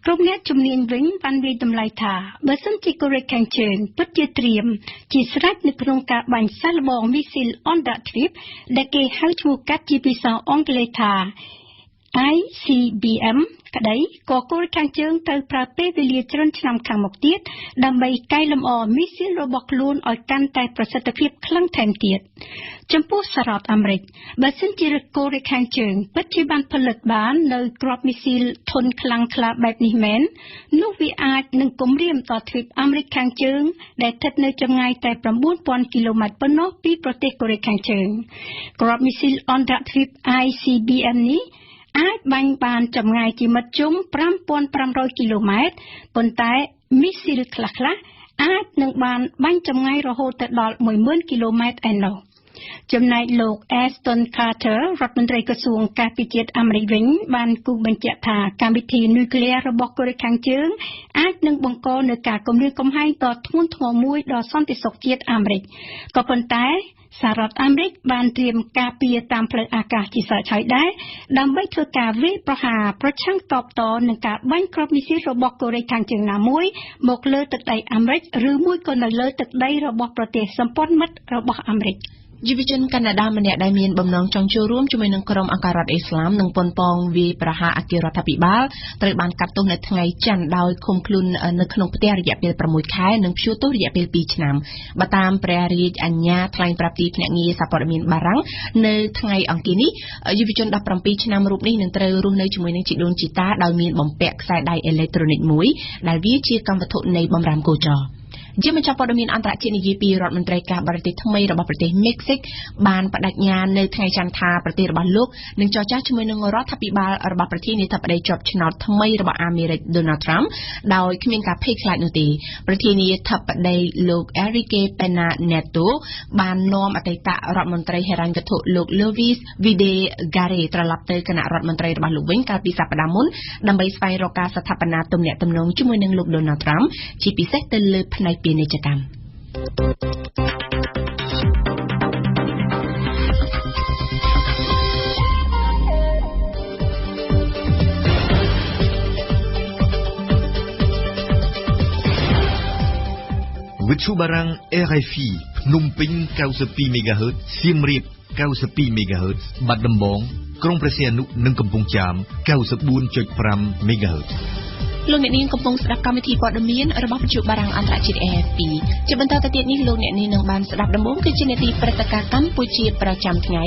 ក្រុមអ្នកជំនាញវិញបានវាយតម្លៃថាបើសិនជាកូរ៉េខាងជើងពិតជាត្រៀមជាស្រេចនៅក្នុងការបាញ់សាកល្បងមីស៊ីលអន្តរជាតិដែលគេហៅឈ្មោះកាត់ជាភាសាអង់គ្លេសថា ICBM ក្តីក៏កូរ៉េខាងជើងត្រូវប្រើពេលវេលាច្រើនឆ្នាំខាងមុខទៀតដើម្បីកែលម្អមីស៊ីលរបស់ខ្លួនឲ្យកាន់តែប្រសិទ្ធភាពខ្លាំងថែមទៀតចំពោះសហរដ្ឋអាមេរិកបើសិនជាកូរ៉េខាងជើងពិតជាបានផលិតបាននៅគ្រាប់មីស៊ីលធន់ខ្លាំងក្លាបែបនេះមែននោះវាអាចនឹងគំរាមដល់ទ្វីបអាមេរិកខាងជើងដែលស្ថិតនៅចម្ងាយតែ 9,000 គីឡូម៉ែត្រប៉ុណ្ណោះពីប្រទេសកូរ៉េខាងជើងគ្រាប់មីស៊ីលអន្តរជាតិ ICBM នេះអាចបាញ់បានចម្ងាយជាមធ្យម 5,500 គីឡូម៉ែត្រប៉ុន្តែមីស៊ីលខ្លះៗអាចនឹងបានបាញ់ចម្ងាយរហូតទៅដល់ 10,000 គីឡូម៉ែត្រឯណោះចំណែកលោក Ashton Carter រដ្ឋមន្ត្រីក្រសួងការពារជាតិអាមេរិកវិញបានគូបញ្ជាក់ថាកម្មវិធីនុយក្លេអ៊ែររបស់កូរ៉េខាងជើងអាចនឹងបង្កនូវការគំរាមកំហែងដ៏ធ្ងន់ធ្ងរមួយដល់សន្តិសុខជាតិអាមេរិកក៏ប៉ុន្តែសហរដ្ឋអាមេរិកបានត្រៀមការពារតាមផ្លូវអាកាសជាស្រេចហើយដែរដើម្បីធ្វើការវាយប្រហារប្រឆាំងតបតនឹងការបាញ់គ្រាប់មីស៊ីលរបស់កូរ៉េខាងជើងណាមួយមកលើទឹកដីអាមេរិកឬមួយក៏នៅលើទឹកដីរបស់ប្រទេសសម្ព័ន្ធមិត្តរបស់អាមេរិកយុវជនកាណាដាម្នាក់ដែលមានបំណងចង់ចូលរួមជាមួយនឹងក្រុមអង្គការរដ្ឋអ៊ីស្លាមនិងប៉ុនប៉ងវាយប្រហារអគាររដ្ឋាភិបាលត្រូវបានកាត់ទោសនៅថ្ងៃច័ន្ទដោយឃុំខ្លួននៅក្នុងផ្ទះរយៈពេល6ខែនិងព្យួរទោសរយៈពេល2ឆ្នាំបើតាមព្រះរាជអាជ្ញាថ្លែងប្រាប់ទីភ្នាក់ងារសារព័ត៌មានបារាំងនៅថ្ងៃអង្គារនេះយុវជន17ឆ្នាំរូបនេះនឹងត្រូវរស់នៅជាមួយនឹងជីដូនជីតាដោយមានបំពាក់ខ្សែដៃអេឡិចត្រូនិកមួយដែលវាជាកម្មវត្ថុនៃបម្រាមគោចរជាបញ្ចប់ព័ត៌មានអន្តរជាតិនិយាយពីរដ្ឋមន្ត្រីការបរទេសថ្មីរបស់ប្រទេសមិចស៊ិកបានបដិញ្ញានៅថ្ងៃច័ន្ទថាប្រទេសរបស់លោកនឹងចរចាជាមួយនឹងរដ្ឋាភិបាលរបស់ប្រធានាធិបតីជាប់ឆ្នោតថ្មីរបស់អាមេរិក Donald Trump ដោយគ្មានការភ័យខ្លាចនោះទេប្រធានាធិបតីលោក Enrique Pena Nieto បាននាំអតីតរដ្ឋមន្ត្រីហិរញ្ញវត្ថុលោក Luis Videgaray ត្រឡប់ទៅគណៈរដ្ឋមន្ត្រីរបស់លោកវិញកាលពីសប្តាហ៍មុនដើម្បីស្វែងរកការស្ថាបនាទំនាក់ទំនងជាមួយនឹងលោក Donald Trump ជាពិសេសទៅលើផ្នែកពាណិជ្ជកម្មវិទ្យុបារាំង RFI ភ្នំពេញ 92 MHz សៀមរាប 92 MHz បាត់ដំបងក្រុងព្រះសីហនុនិងកំពង់ចាម 94.5 MHzលោកអ្នកនាងកំពុងស្ដាប់កម្មវិធីព័ត៌មានរបស់វិទ្យុបារាំងអន្តរជាតិ AFP ជាបន្តទៅទៀតនេះលោកអ្នកនាងនឹងបានស្ដាប់ដំណើរគឺជានាទីព្រឹត្តិការណ៍កម្ពុជាប្រចាំថ្ងៃ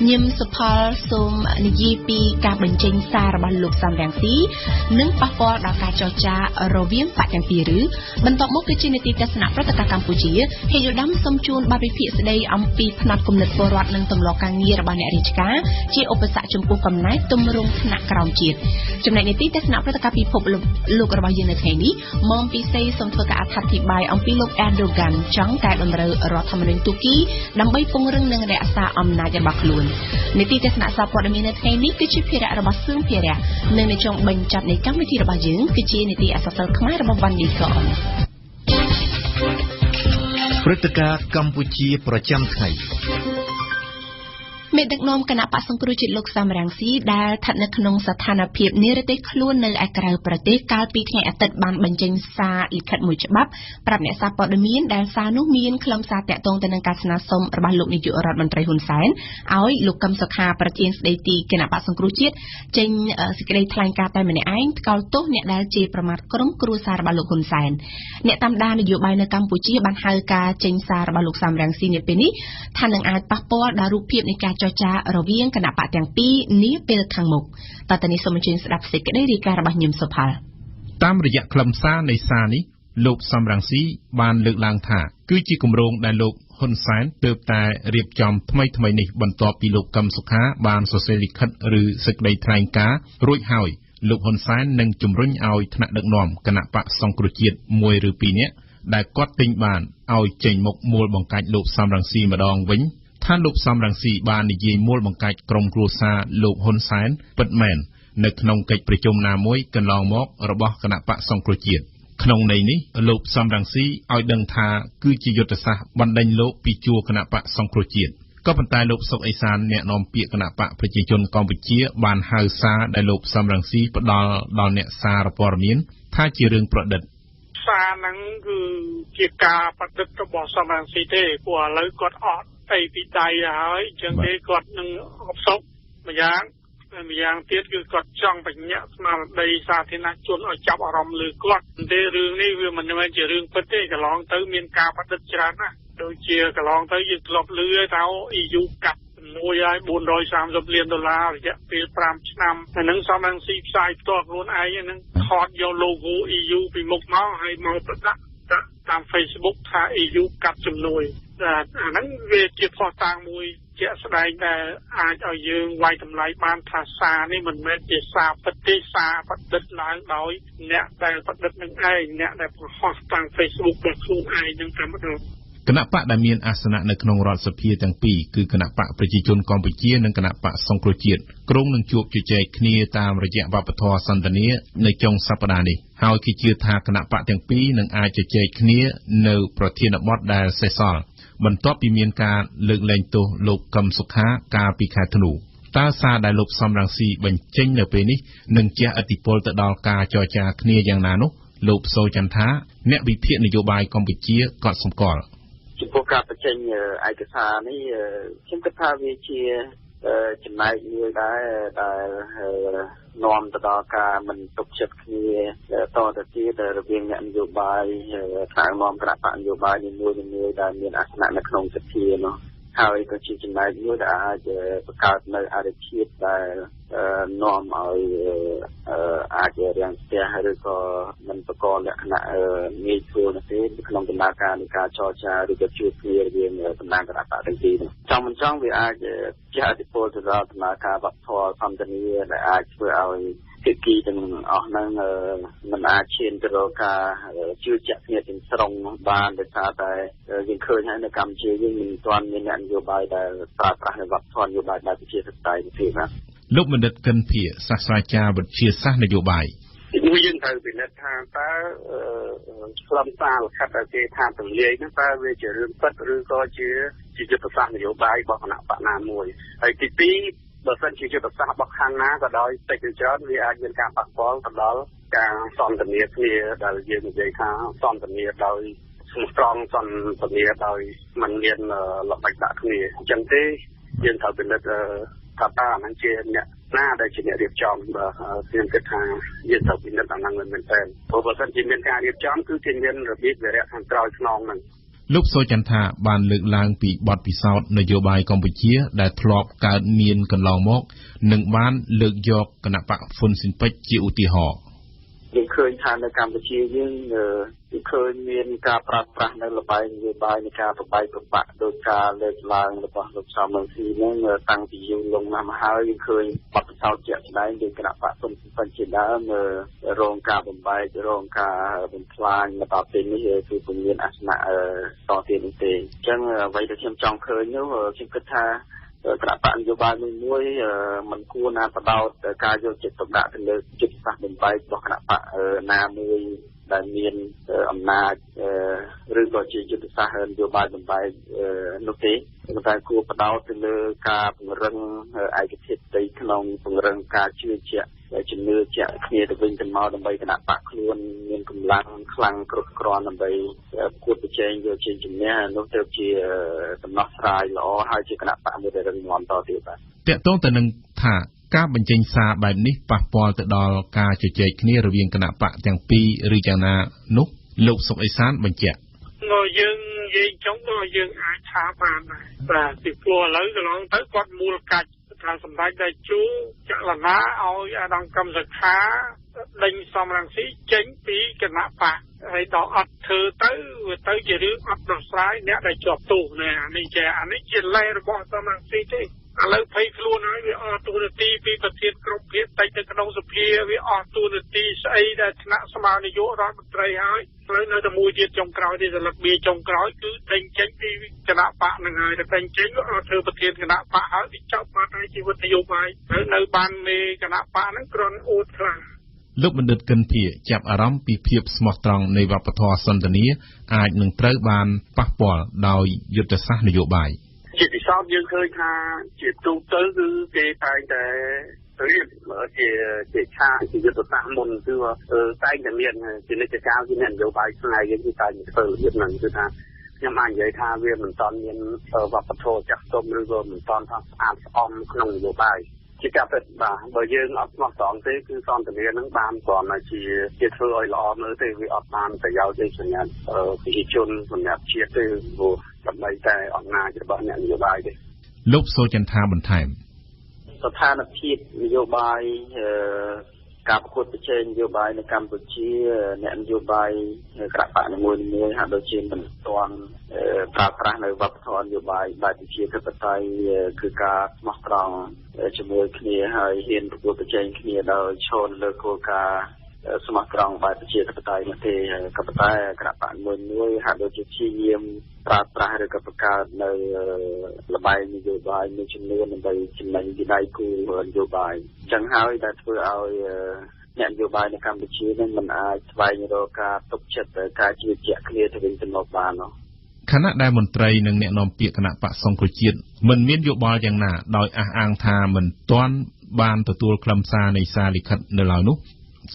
ញឹមសុផលសូមនិយាយពីការបញ្ចេញសាររបស់លោកសំរងស៊ីនិងប៉ះពាល់ដល់ការចរចារវាងបកទាំងពីរឬបន្ទាប់មកគឺជានាទីទស្សនៈព្រឹត្តិការណ៍កម្ពុជាហេយដាមសូមជូនបទវិភាគស្ដីអំពីផ្នត់គំនិតពលរដ្ឋនិងទម្លាប់ការងាររបស់អ្នករាជការជាឧបសគ្គចំពោះកំណែទម្រង់ថ្នាក់ក្រោមជាតិចំណែកនាទីទស្សនៈព្រឹត្តិការណ៍ពិភពលោករបស់យើងនៅថ្ងៃនេះមកពីសេសូមធ្វើការអត្ថាធិប្បាយអំពីលោក Erdogan ចង់កែតម្រូវរដ្ឋធម្មនុញ្ញទូគីដើម្បីពង្រឹងនិងរក្សាអំណាចរបស់ខ្លួននីតិទស្សនៈសារព័ត៌មាននៅថ្ងៃនេះគឺជាភារៈរបស់សឿងភារៈនិងនៅចុងបញ្ចប់នៃកម្មវិធីរបស់យើងគឺជានីតិអសរសិល្ប៍ខ្មែររបស់វ៉ាន់ឌីកនព្រឹត្តិការណ៍កម្ពុជាប្រចាំថ្ងៃ មេដឹកនាំគណៈបក្សសង្គ្រោះជាតិលោកសំរងស៊ីដែលស្ថិតនៅក្នុងស្ថានភាពនិរទេសខ្លួននៅឯក្រៅប្រទេសកាលពីថ្ងៃអាទិត្យបានបញ្ចេញសារលិខិតមួយច្បាប់ប្រាប់អ្នកសារព័ត៌មានដែលសារនោះមានខ្លឹមសារតាក់ទងទៅនឹងការស្នើសុំរបស់លោកនាយករដ្ឋមន្ត្រីហ៊ុនសែនឲ្យលោកកឹមសុខាប្រធានស្ដីទីគណៈបក្សសង្គ្រោះជាតិចេញសេចក្តីថ្លែងការណ៍តែម្នាក់ឯងថ្កោលទោសអ្នកដែលជេរប្រមាថក្រុមគ្រួសាររបស់លោកហ៊ុនសែនអ្នកតាមដាននយោបាយនៅកម្ពុជាបានហៅការចេញសាររបស់លោកសំរងស៊ីនាពេលនេះថានឹងអាចប៉ះពាល់ដល់រូបភាពនៃការចរចារវាងគណៈបកទាំងពីរនាពេលខាងមុខតើតានេះសូមអញ្ជើញស្ដាប់សេចក្តីរាយការណ៍របស់ញឹមសុផលតាមរយៈខ្លឹមសារនៃសារនេះលោកសំរងស៊ីបានលើកឡើងថាគឺជាគម្រោងដែលលោកហ៊ុនសែនទើបតែរៀបចំថ្មីនេះបន្ទាប់ពីលោកកឹមសុខាបានសរសេរលិខិតឬសេចក្តីថ្លែងការណ៍រួចហើយលោកហ៊ុនសែននឹងជំរុញឲ្យថ្នាក់ដឹកនាំគណៈបកសង្គ្រោះជាតិមួយឬពីរនាក់ដែលគាត់ទិញបានឲ្យចេញមុខមូលបង្កាច់លោកសំរងស៊ីម្ដងវិញថាលោកសំរងស៊ីបាននិយាយមូលបង្កាច់ក្រុមគ្រួសារលោកហ៊ុនសែនពិតមែននៅក្នុងកិច្ចប្រជុំណាមួយកន្លងមករបស់គណៈបកសង្គ្រោះជាតិក្នុងន័យនេះលោកសំរងស៊ីឲ្យដឹងថាគឺជាយុទ្ធសាស្ត្របណ្ដេញលោកពីជួរគណៈបកសង្គ្រោះជាតិក៏ប៉ុន្តែលោកសុកអេសានអ្នកនាំពាក្យគណៈបកប្រជាជនកម្ពុជាបានហៅសារដែលលោកសំរងស៊ីផ្ដល់ដល់អ្នកសារព័ត៌មានថាជារឿងប្រឌិតសារហ្នឹងគឺជាការបដិទ្ធរបស់សំរងស៊ីទេព្រោះឥឡូវគាត់អត់អីពីដៃហើយអញ្ចឹងទេគាត់នឹងអបសុកម្យ៉ាងទៀតគឺគាត់ចង់បញ្ញត្តិស្មារតីសាធារណជនឲ្យចាប់អារម្មណ៍លើគាត់ទេរឿងនេះវាមិនមែនជារឿងពិតទេកន្លងទៅមានការបដិទ្ធច្រើនណាស់ដូចជាកន្លងទៅយើងធ្លាប់ឮថា EU កាត់មួយហើយ$430 លានរយៈពេល5ឆ្នាំអានឹងសំរងស៊ីផ្សាយផ្ទាល់ខ្លួនឯងហ្នឹងថតយក logo EU ពីមុខមកហើយមកប្រដាក់តាម Facebook ថា EU កាត់ជំនួយអាហ្នឹងវាជាផ្ោះតាំងមួយជាក់ស្ដែងដែលអាចឲ្យយើងវាយតម្លៃបានថាសារនេះមិនមែនជាសារពិតទេសារបដិទ្ធឡើងដោយអ្នកដែលបដិទ្ធនឹងឯងអ្នកដែលបង្ហោះតាម Facebook របស់ខ្លួនឯងនឹងតែម្ដងគណៈបកដែលមានអាសនៈនៅក្នុងរដ្ឋសភាទាំងពីរគឺគណៈបកប្រជាជនកម្ពុជានិងគណៈបកសង្គ្រោះជាតិក្រុងនឹងជួបជជែកគ្នាតាមរយៈវប្បធម៌សន្ទនានៅចុងសប្តាហ៍នេះហើយគេជឿថាគណៈបកទាំងពីរនឹងអាចជជែកគ្នានៅប្រធានបទដែលសេសសល់បន្ទាប់ពីមានការលើកលែងទោសលោកកឹមសុខាកាលពីខែធ្នូតើសារដែលលោកសំរងស៊ីបញ្ចេញនៅពេលនេះនឹងជះឥទ្ធិពលទៅដល់ការចរចាគ្នាយ៉ាងណានោះលោកសូចន្ទថាអ្នកវិភាគនយោបាយកម្ពុជាក៏សម្គាល់ចំពោះការបញ្ចេញឯកសារនេះខ្ញុំគិតថាវាជាចំណែកមួយដែរដែលនាំទៅដល់ការមិនទុកចិត្តគ្នាតទៅទៀតរវាងអ្នកនយោបាយថ្នាក់នាំគណៈបកនយោបាយនីមួយៗដែលមានអាសនៈនៅក្នុងសភានោះហើយក៏ជាចំណែកមួយដែលអាចបង្កើតនៅអរិភាពដែលនាំឲ្យអាចរាំងស្ទះឬក៏មិនប្រកបលក្ខណៈងាយស្រួលនោះទេក្នុងដំណើរការនៃការចរចាឬក៏ជួបគ្នារវាងតំណាងគណៈបកទាំងពីរនោះចង់មិនចង់វាអាចជះឥទ្ធិពលទៅដល់ដំណើរការវប្បធម៌សន្តានាដែលអាចធ្វើឲ្យភាគីទាំងអស់ហ្នឹងមិនអាចឈានទៅរកការជឿជាក់គ្នាទាំងស្រុងបានដោយសារតែយើងឃើញហើយនៅកម្ពុជាយើងមិនទាន់មានអ្នកនយោបាយដែលប្រើប្រាស់នៅវប្បធម៌នយោបាយបែបប្រជាធិបតេយ្យទេណាលោកបណ្ឌិតកិនភាសាស្ត្រាចារ្យវិទ្យាសាស្ត្រនយោបាយមួយយើងត្រូវពិនិត្យថាតើខ្លឹមសារលិខិតដែលគេថាទលាយហ្នឹងតើវាជារឿងពិតឬក៏ជាយុទ្ធសាស្ត្រនយោបាយរបស់គណៈបកណាមួយហើយទីពីរបើសិនជាយុទ្ធសាស្ត្ររបស់ខាងណាក៏ដោយតិចឬច្រើនវាអាចមានការប៉ះពាល់ទៅដល់ការសន្ទនាគ្នាដែលយើងនិយាយថាសន្ទនាដោយស្មោះត្រង់សន្ទនាដោយមិនមានល្បិចដាក់គ្នាអញ្ចឹងទេយើងត្រូវពិនិត្យថាតើអានឹងជាអ្នកណាដែលជាអ្នករៀបចំខ្ញុំគិតថាយើងត្រូវពិនិត្យអានឹងមែនទែនព្រោះបើសិនជាមានការរៀបចំគឺជាមានរបៀបវារៈខាងក្រោយខ្នងហ្នឹងលោកសូចន្ទថាបានលើកឡើងពីបទពិសោធន៍នយោបាយកម្ពុជាដែលធ្លាប់កើតមានកន្លងមកនិងបានលើកយកគណៈបកហ៊ុនស៊ិនប៉ិចជាឧទាហរណ៍យើងឃើញថានៅកម្ពុជាយើងឃើញមានការប្រើប្រាស់នៅល្បែងនយោបាយនៃការប្របែកប្របាក់ដោយការលើកឡើងរបស់លោកសំរងស៊ីហ្នឹងតាំងពីយូរលង់ណាស់មកហើយយើងឃើញបទពិសោធន៍ជាក់ស្ដែងពីគណៈបកហ៊ុនស៊ិនប៉ិចជាដើមរងការបំបែករងការបំផ្លាញមកដល់ពេលនេះគឺពុំមានអាសនៈតទៀតនោះទេអញ្ចឹងអ្វីដែលខ្ញុំចង់ឃើញនោះខ្ញុំគិតថាគណៈបកនយោបាយមួយមិនគួរណាបដោតការយកចិត្តទុកដាក់ទៅលើយុទ្ធសាស្ត្របំបែករបស់គណៈបកណាមួយដែលមានអំណាច ឬក៏ជាយុទ្ធសាស្ត្រនយោបាយបំបែកនោះទេតែគួរផ្ដោតទៅលើការពង្រឹងឯកភាពផ្ទៃក្នុងពង្រឹងការជឿជាក់ជំនឿជាក់គ្នាទៅវិញទៅមកដើម្បីគណៈបកខ្លួនមានកម្លាំងខ្លាំងគ្រប់គ្រាន់ដើម្បីគួតប្រជែងយកជ័យជំនះនោះទៅជាដំណោះស្រាយល្អហើយជាគណៈបកមួយដែលរឹងមាំតទៀតបាទតកតងទៅនឹងថាការបញ្ចេញសារបែបនេះប៉ះពាល់ទៅដល់ការជជែកគ្នារវាងគណៈបកទាំងពីរឬយ៉ាងណានោះលោកសុកអេសានបញ្ជាក់យើងនិយាយចុងក៏យើងអាចថាបានដែរបាទពីព្រោះឥឡូវកន្លងទៅគាត់មូលកាច់ថាសម្ដេចតេជោចលនាឲ្យអាដាមកម្មសខាដេញសំរងស៊ីចេញពីគណៈបកហើយដល់អត់ធ្វើទៅវាទៅជារឿងអត់ដោះស្រាយអ្នកដែលជាប់ទោសណានេះជាលេសរបស់សំរងស៊ីទេឥឡូវភ័យខ្លួនហើយវាអស់ទូនាទីពីប្រធានក្រុមភាគតិចទៅក្នុងសភាវាអស់ទូនាទីស្អីដែលថ្នាក់ស្មារតីនាយករដ្ឋមន្ត្រីហើយឥឡូវនៅតែមួយទៀតចុងក្រោយនេះសន្លឹកបៀចុងក្រោយគឺដេញចេញពីគណៈបកនឹងហើយតែដេញចេញក៏ធ្វើប្រធានគណៈបកហើយវាចប់បាត់ហើយជីវិតនយោបាយហើយនៅបានមេគណៈបកហ្នឹងគ្រាន់អូតខ្លាំងលោកបណ្ឌិតកិនភាចាប់អារម្មណ៍ពីភាពស្មោះត្រង់នៃវប្បធម៌សន្តានាអាចនឹងត្រូវបានប៉ះពាល់ដោយយុទ្ធសាស្ត្រនយោបាយជាពិសេសយើងឃើញថាជាទូទៅគឺគេតែងតែរៀបជាឆាជាយុទ្ធសាស្ត្រមុនគឺតែងតែមានជានិច្ចកាលជានយោបាយផ្នែកយើងគឺតែងធ្វើរបៀបហ្នឹងគឺថាខ្ញុំអាចនិយាយថាវាមិនតាន់មានវប្បធម៌ចាស់ទុំឬក៏មិនតាន់ថាស្អាតស្អំក្នុងនយោបាយជាការពិតបាទបើយើងអត់ស្មោះត្រង់ទេគឺសន្តានានឹងបានគ្រាន់តែជាធ្វើឲ្យល្អមើលទេវាអត់បានប្រយោជន៍ទេសម្រាប់ប្រជាជនសម្រាប់ជាតិទេព្រោះដើម្បីតែអំណាចរបស់អ្នកនយោបាយទេលោកសូចន្ទាបន្ថែមស្ថានភាពនយោបាយការប្រកួតប្រជែងនយោបាយនៅកម្ពុជាអ្នកនយោបាយគណៈបកនីមួយៗហាក់ដូចជាមិនទាន់ប្រើប្រាស់នៅវប្បធម៌នយោបាយបែបប្រជាធិបតេយ្យគឺការស្មោះត្រង់ជាមួយគ្នាហើយហ៊ានប្រកួតប្រជែងគ្នាដោយឈរលើគោលការណ៍ស្មោះត្រង់បែបប្រជាធិបតេយ្យនោះទេក៏ប៉ុន្តែគណៈបកមួយហាក់ដូចជាព្យាយាមប្រើប្រាស់ឬក៏បង្កើតនៅលបែងនយោបាយមួយចំនួនដើម្បីចំណេញពីដៃគូនយោបាយអញ្ចឹងហើយដែលធ្វើឲ្យអ្នកនយោបាយនៅកម្ពុជានឹងមិនអាចស្វែងរកការទុកចិត្តការជឿជាក់គ្នាទៅវិញទៅមកបាននោះខណៈដែលមន្ត្រីនិងអ្នកនាំពាក្យគណៈបកសង្គ្រោះជាតិមិនមានយោបល់យ៉ាងណាដោយអះអាងថាមិនទាន់បានទទួលខ្លឹមសារនៃសារលិខិតនៅឡើយនោះ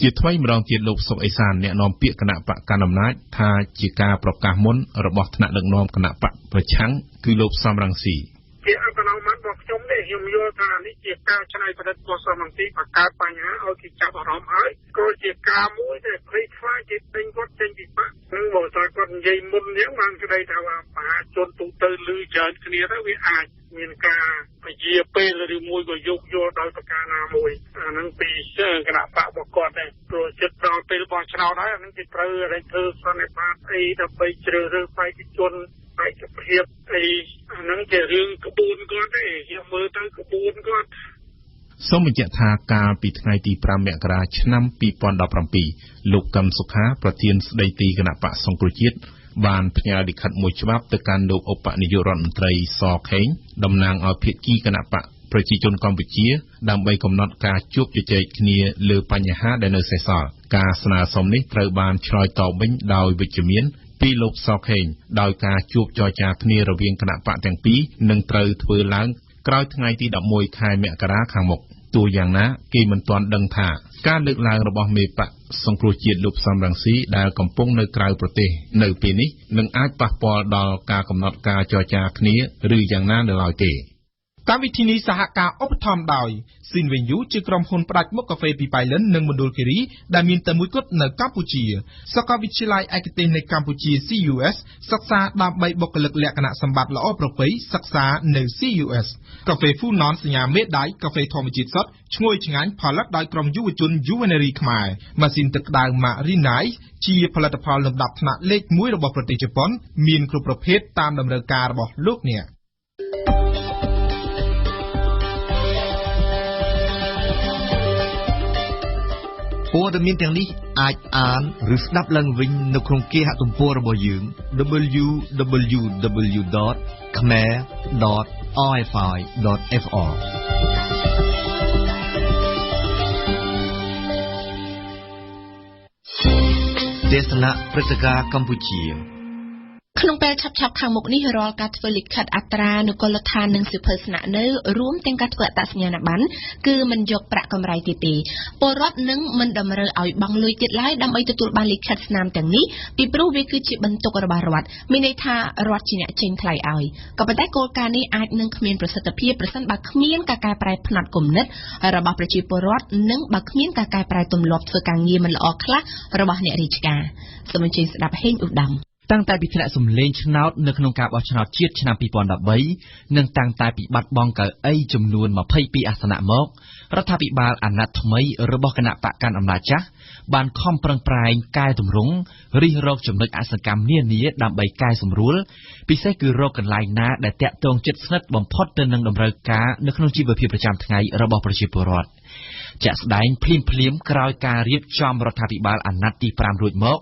ជាថ្មីម្ដងទៀតលោកសុកអេសានអ្នកនាំពាក្យគណៈបកកណ្ដាលអំណាចថាជាការប្រកាសមុនរបស់ថ្នាក់ដឹកនាំគណៈបកប្រឆាំងគឺលោកសំរងស៊ីជាអត្តនោម័តរបស់ខ្ញុំនេះខ្ញុំយល់ថានេះជាការច្នៃប្រឌិតរបស់សំរងស៊ីបង្កើតបញ្ហាឲ្យគេចាប់អារម្មណ៍ហើយក៏ជាការមួយដែលព្រៃខ្លាចគេដេញគាត់ចេញពីបកនឹងបើតែគាត់និយាយមុនយ៉ាងបានក្តីថាមហាជនទូទៅលឺច្រើនគ្នាទៅវាអាចមានការពជាពេលឬមួយក៏យោគយល់ដោយប្រការណាមួយអានឹងពីគណៈបករបស់គាត់ដែរព្រោះចិត្តដល់ពេលបោះឆ្នោតហើយអានឹងគេត្រូវរែងធ្វើសន្និបាតអីដើម្បីជ្រើសរើសបេក្ខជនឯកភាពអីអានឹងជារឿងក្បួនគាត់ទេខ្ញុំមើលទៅក្បួនគាត់សូមបញ្ជាក់ថាកាលពីថ្ងៃទី5មករាឆ្នាំ2017លោកកឹមសុខាប្រធានស្ដីទីគណៈបកសង្គ្រោះជាតិបានផ្ញើលិខិតមួយច្បាប់ទៅកាន់លោកឧបនាយករដ្ឋមន្ត្រីសខេងតំណាងឲ្យភាគីគណៈបកប្រជាជនកម្ពុជាដើម្បីកំណត់ការជួបជជែកគ្នាលើបញ្ហាដែលនៅសេសសល់ការស្នើសុំនេះត្រូវបានឆ្លើយតបវិញដោយវិជ្ជមានពីលោកសខេងដោយការជួបចរចាគ្នារវាងគណៈបកទាំងពីរនឹងត្រូវធ្វើឡើងក្រោយថ្ងៃទី11ខែមករាខាងមុខទោះយ៉ាងណាគេមិនទាន់ដឹងថាការលើកឡើងរបស់មេបកសង្គ្រោះជាតិលោកសំរងស៊ីដែលកំពុងនៅក្រៅប្រទេសនៅពេលនេះនឹងអាចប៉ះពាល់ដល់ការកំណត់ការចរចាគ្នាឬយ៉ាងណានៅឡើយទេកម្មវិធីនេះសហការឧបត្ថម្ភដោយ Sinvenyu ជាក្រុមហ៊ុនផ្ដាច់មុខកាហ្វេពីប៉ៃលិននិងមណ្ឌលគិរីដែលមានតែមួយគត់នៅកម្ពុជាសាកលវិទ្យាល័យឯកទេសនៃកម្ពុជា CUS សិក្សាដើម្បីបុគ្គលិកលក្ខណៈសម្បត្តិល្អប្រពៃសិក្សានៅ CUS កាហ្វេ Funon សញ្ញាមេដៃកាហ្វេធម្មជាតិសុទ្ធឈ្ងុយឆ្ងាញ់ផលិតដោយក្រុមយុវជន Juvenery ខ្មែរម៉ាស៊ីនទឹកក្តៅ Marinai ជាផលិតផលលំដាប់ថ្នាក់លេខ1របស់ប្រទេសជប៉ុនមានគ្រប់ប្រភេទតាមតម្រូវការរបស់លោកអ្នកព័ត៌មានទាំងនេះអាចអានឬស្ដាប់ឡើងវិញនៅក្នុងគេហទំព័ររបស់យើង www.khmer.rfi.fr ទេសនាព្រឹត្តិការណ៍កម្ពុជា ក្នុងពេលឆាប់ៗខាងមុខនេះរាល់ការធ្វើលិខិតអត្រានុកូលដ្ឋាននិងសិភើស្នាក់នៅរួមទាំងការធ្វើអត្តសញ្ញាណប័ណ្ណគឺមិនយកប្រាក់កម្រៃទៀតទេពលរដ្ឋនឹងមិនតម្រូវឲ្យបង់លុយទៀតឡើយដើម្បីទទួលបានលិខិតស្នាមទាំងនេះពីព្រោះវាគឺជាបន្ទុករបស់រដ្ឋមានន័យថារដ្ឋជាអ្នកចេញថ្លៃឲ្យក៏ប៉ុន្តែគោលការណ៍នេះអាចនឹងគ្មានប្រសិទ្ធភាពប្រសិនបើគ្មានការកែប្រែផ្នត់គំនិតរបស់ប្រជាពលរដ្ឋនិងបើគ្មានការកែប្រែទម្លាប់ធ្វើការងារមិនល្អខ្លះរបស់អ្នករាជការសូមអញ្ជើញស្ដាប់ហេងឧត្តមតាំងតែពីថ្នាក់សម្លេងឆ្នោតនៅក្នុងការបោះឆ្នោតជាតិឆ្នាំ2013និងតាំងតែពីបាត់បង់កៅអីចំនួន22អាសនៈមករដ្ឋាភិបាលអាណត្តិថ្មីរបស់គណៈបកកាន់អំណាចចាស់បានខំប្រឹងប្រែងកែតម្រង់រិះរកចំណុចអសកម្មនានាដើម្បីកែសម្រួលពិសេសគឺរកកន្លែងណាដែលតាក់ទងជិតស្និទ្ធបំផុតទៅនឹងតម្រូវការនៅក្នុងជីវភាពប្រចាំថ្ងៃរបស់ប្រជាពលរដ្ឋជាក់ស្ដែងភ្លាមក្រោយការរៀបចំរដ្ឋាភិបាលអាណត្តិទី5រួចមក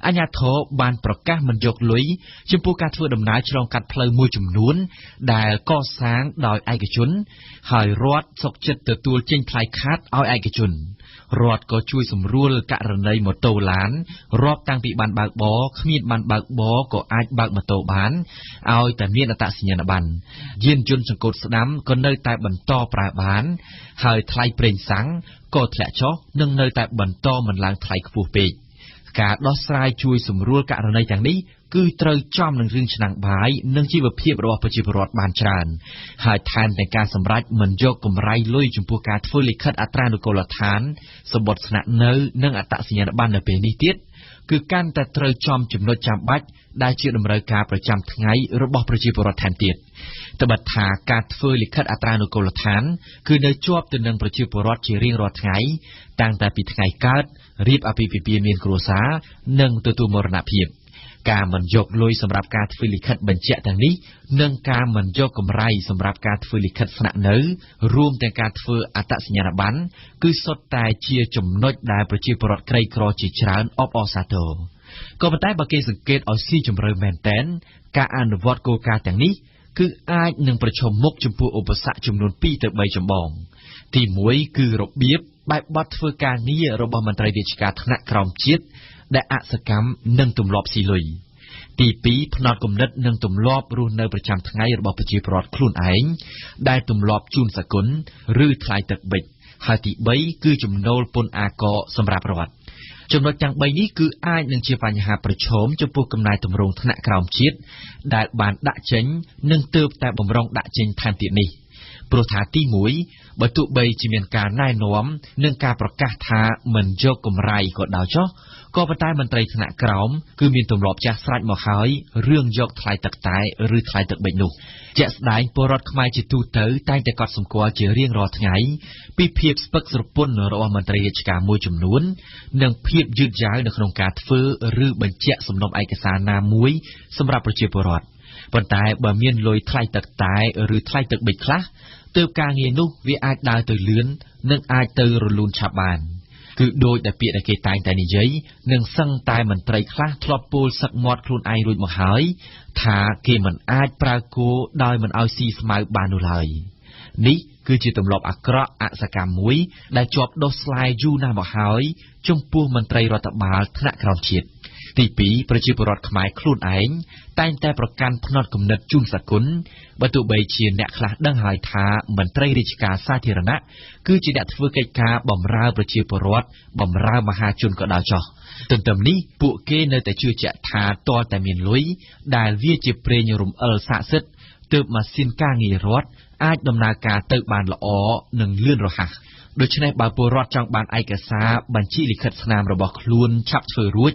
អាជ្ញាធរបានប្រកាសមិនយកលុយចំពោះការធ្វើដំណើរឆ្លងកាត់ផ្លូវមួយចំនួនដែលកសាងដោយឯកជនហើយរដ្ឋសុកចិត្តទទួលចេញថ្លៃខាតឲ្យឯកជនរដ្ឋក៏ជួយសម្រួលករណីម៉ូតូឡានរាប់តាំងពីបានបើកបរគ្មានបានបើកបរក៏អាចបើកម៉ូតូបានឲ្យតែមានអត្តសញ្ញាណប័ណ្ណយានយន្តចង្កូតស្ដាំក៏នៅតែបន្តប្រើបានហើយថ្លៃប្រេងសាំងក៏ធ្លាក់ចុះនិងនៅតែបន្តមិនឡើងថ្លៃខ្ពស់ពេកការដោះស្រាយជួយសម្រួលករណីទាំងនេះគឺត្រូវចំនឹងរឿងឆ្នាំងបាយនិងជីវភាពរបស់ប្រជាពលរដ្ឋបានច្រើនហើយថែមទាំងការសម្រេចមិនយកកម្រៃលុយចំពោះការធ្វើលិខិតអត្រានុកូលដ្ឋានសម្បត្តិស្នាក់នៅនិងអត្តសញ្ញាណប័ណ្ណនៅពេលនេះទៀតគឺកាន់តែត្រូវចំចំណុចចាំបាច់ដែលជាតម្រូវការប្រចាំថ្ងៃរបស់ប្រជាពលរដ្ឋថែមទៀតត្បិតថាការធ្វើលិខិតអត្រានុកូលដ្ឋានគឺនៅជាប់ទៅនឹងប្រជាពលរដ្ឋជារៀងរាល់ថ្ងៃតាំងតែពីថ្ងៃកើតរៀបអាពាហ៍ពិពាហ៍មានគ្រួសារនិងទទួលមរណភាពការមិនយកលុយសម្រាប់ការធ្វើលិខិតបញ្ជាក់ទាំងនេះនិងការមិនយកកម្រៃសម្រាប់ការធ្វើលិខិតស្នាក់នៅរួមទាំងការធ្វើអត្តសញ្ញាណប័ណ្ណគឺសុទ្ធតែជាចំណុចដែលប្រជាពលរដ្ឋក្រីក្រជាច្រើនអបអរសាទរក៏ប៉ុន្តែបើគេសង្កេតឲ្យស៊ីជម្រៅមែនទែនការអនុវត្តគោលការណ៍ទាំងនេះគឺអាចនឹងប្រឈមមុខចំពោះឧបសគ្គចំនួន2ទៅ3ចម្បងទី1គឺរបៀបបែបបទធ្វើការងាររបស់មន្ត្រីរាជការថ្នាក់ក្រោមជាតិដែលអសកម្មនិងទម្លាប់ស៊ីលុយទី2ផ្នត់គំនិតនិងទម្លាប់រស់នៅប្រចាំថ្ងៃរបស់ប្រជាពលរដ្ឋខ្លួនឯងដែលទម្លាប់ជូនសគុណឬថ្លៃទឹកប៊ិចហើយទី3គឺចំណូលពន្ធអាករសម្រាប់រដ្ឋចំណុចទាំង3នេះគឺអាចនឹងជាបញ្ហាប្រឈមចំពោះកំណែទម្រង់ថ្នាក់ក្រោមជាតិដែលបានដាក់ចេញនិងទើបតែបំរុងដាក់ចេញថែមទៀតនេះព្រោះថាទី1បើទោះបីជាមានការណែនាំនិងការប្រកាសថាមិនយកកម្រៃក៏ដោយចុះក៏ប៉ុន្តែមន្ត្រីថ្នាក់ក្រោមគឺមានទម្លាប់ចាស់ស្រេចមកហើយរឿងយកថ្លៃទឹកតែឬថ្លៃទឹកប៊ិចនោះជាក់ស្ដែងពលរដ្ឋខ្មែរជាទូទៅតែងតែកត់សម្គាល់ជារៀងរាល់ថ្ងៃពីភាពស្ពឹកស្រពន់របស់មន្ត្រីរាជការមួយចំនួននិងភាពយឺតយ៉ាវនៅក្នុងការធ្វើឬបញ្ជាក់សំណុំឯកសារណាមួយសម្រាប់ប្រជាពលរដ្ឋប៉ុន្តែបើមានលុយថ្លៃទឹកតែឬថ្លៃទឹកប៊ិចខ្លះទើបការងារនោះវាអាចដើរទៅលឿននិងអាចទៅរលូនឆាប់បានគឺដូចតែពាក្យដែលគេតែងតែនិយាយនិងសឹងតែមន្ត្រីខ្លះធ្លាប់ពោលសឹកមាត់ខ្លួនឯងរួចមកហើយថាគេមិនអាចប្រើគោដោយមិនឲ្យស៊ីស្មៅបាននោះឡើយនេះគឺជាទម្លាប់អាក្រក់អសកម្មមួយដែលជាប់ដុសស្លាយយូរណាស់មកហើយចំពោះមន្ត្រីរដ្ឋបាលថ្នាក់ក្រោមជាតិទី2ប្រជាពលរដ្ឋខ្មែរខ្លួនឯងតែងតែប្រកាន់ផ្នត់គំនិតជូនសគុណបើទោះបីជាអ្នកខ្លះដឹងហើយថាមន្ត្រីរាជការសាធារណៈគឺជាអ្នកធ្វើកិច្ចការបម្រើប្រជាពលរដ្ឋបម្រើមហាជនក៏ដោយចុះទន្ទឹមនេះពួកគេនៅតែជឿជាក់ថាទាល់តែមានលុយដែលវាជាប្រេងរំអិលស័ក្តិសិទ្ធិទើបម៉ាស៊ីនការងាររដ្ឋអាចដំណើរការទៅបានល្អនិងលឿនរហ័សដូច្នេះបើពលរដ្ឋចង់បានឯកសារបញ្ជីលិខិតស្នាមរបស់ខ្លួនឆាប់ធ្វើរួច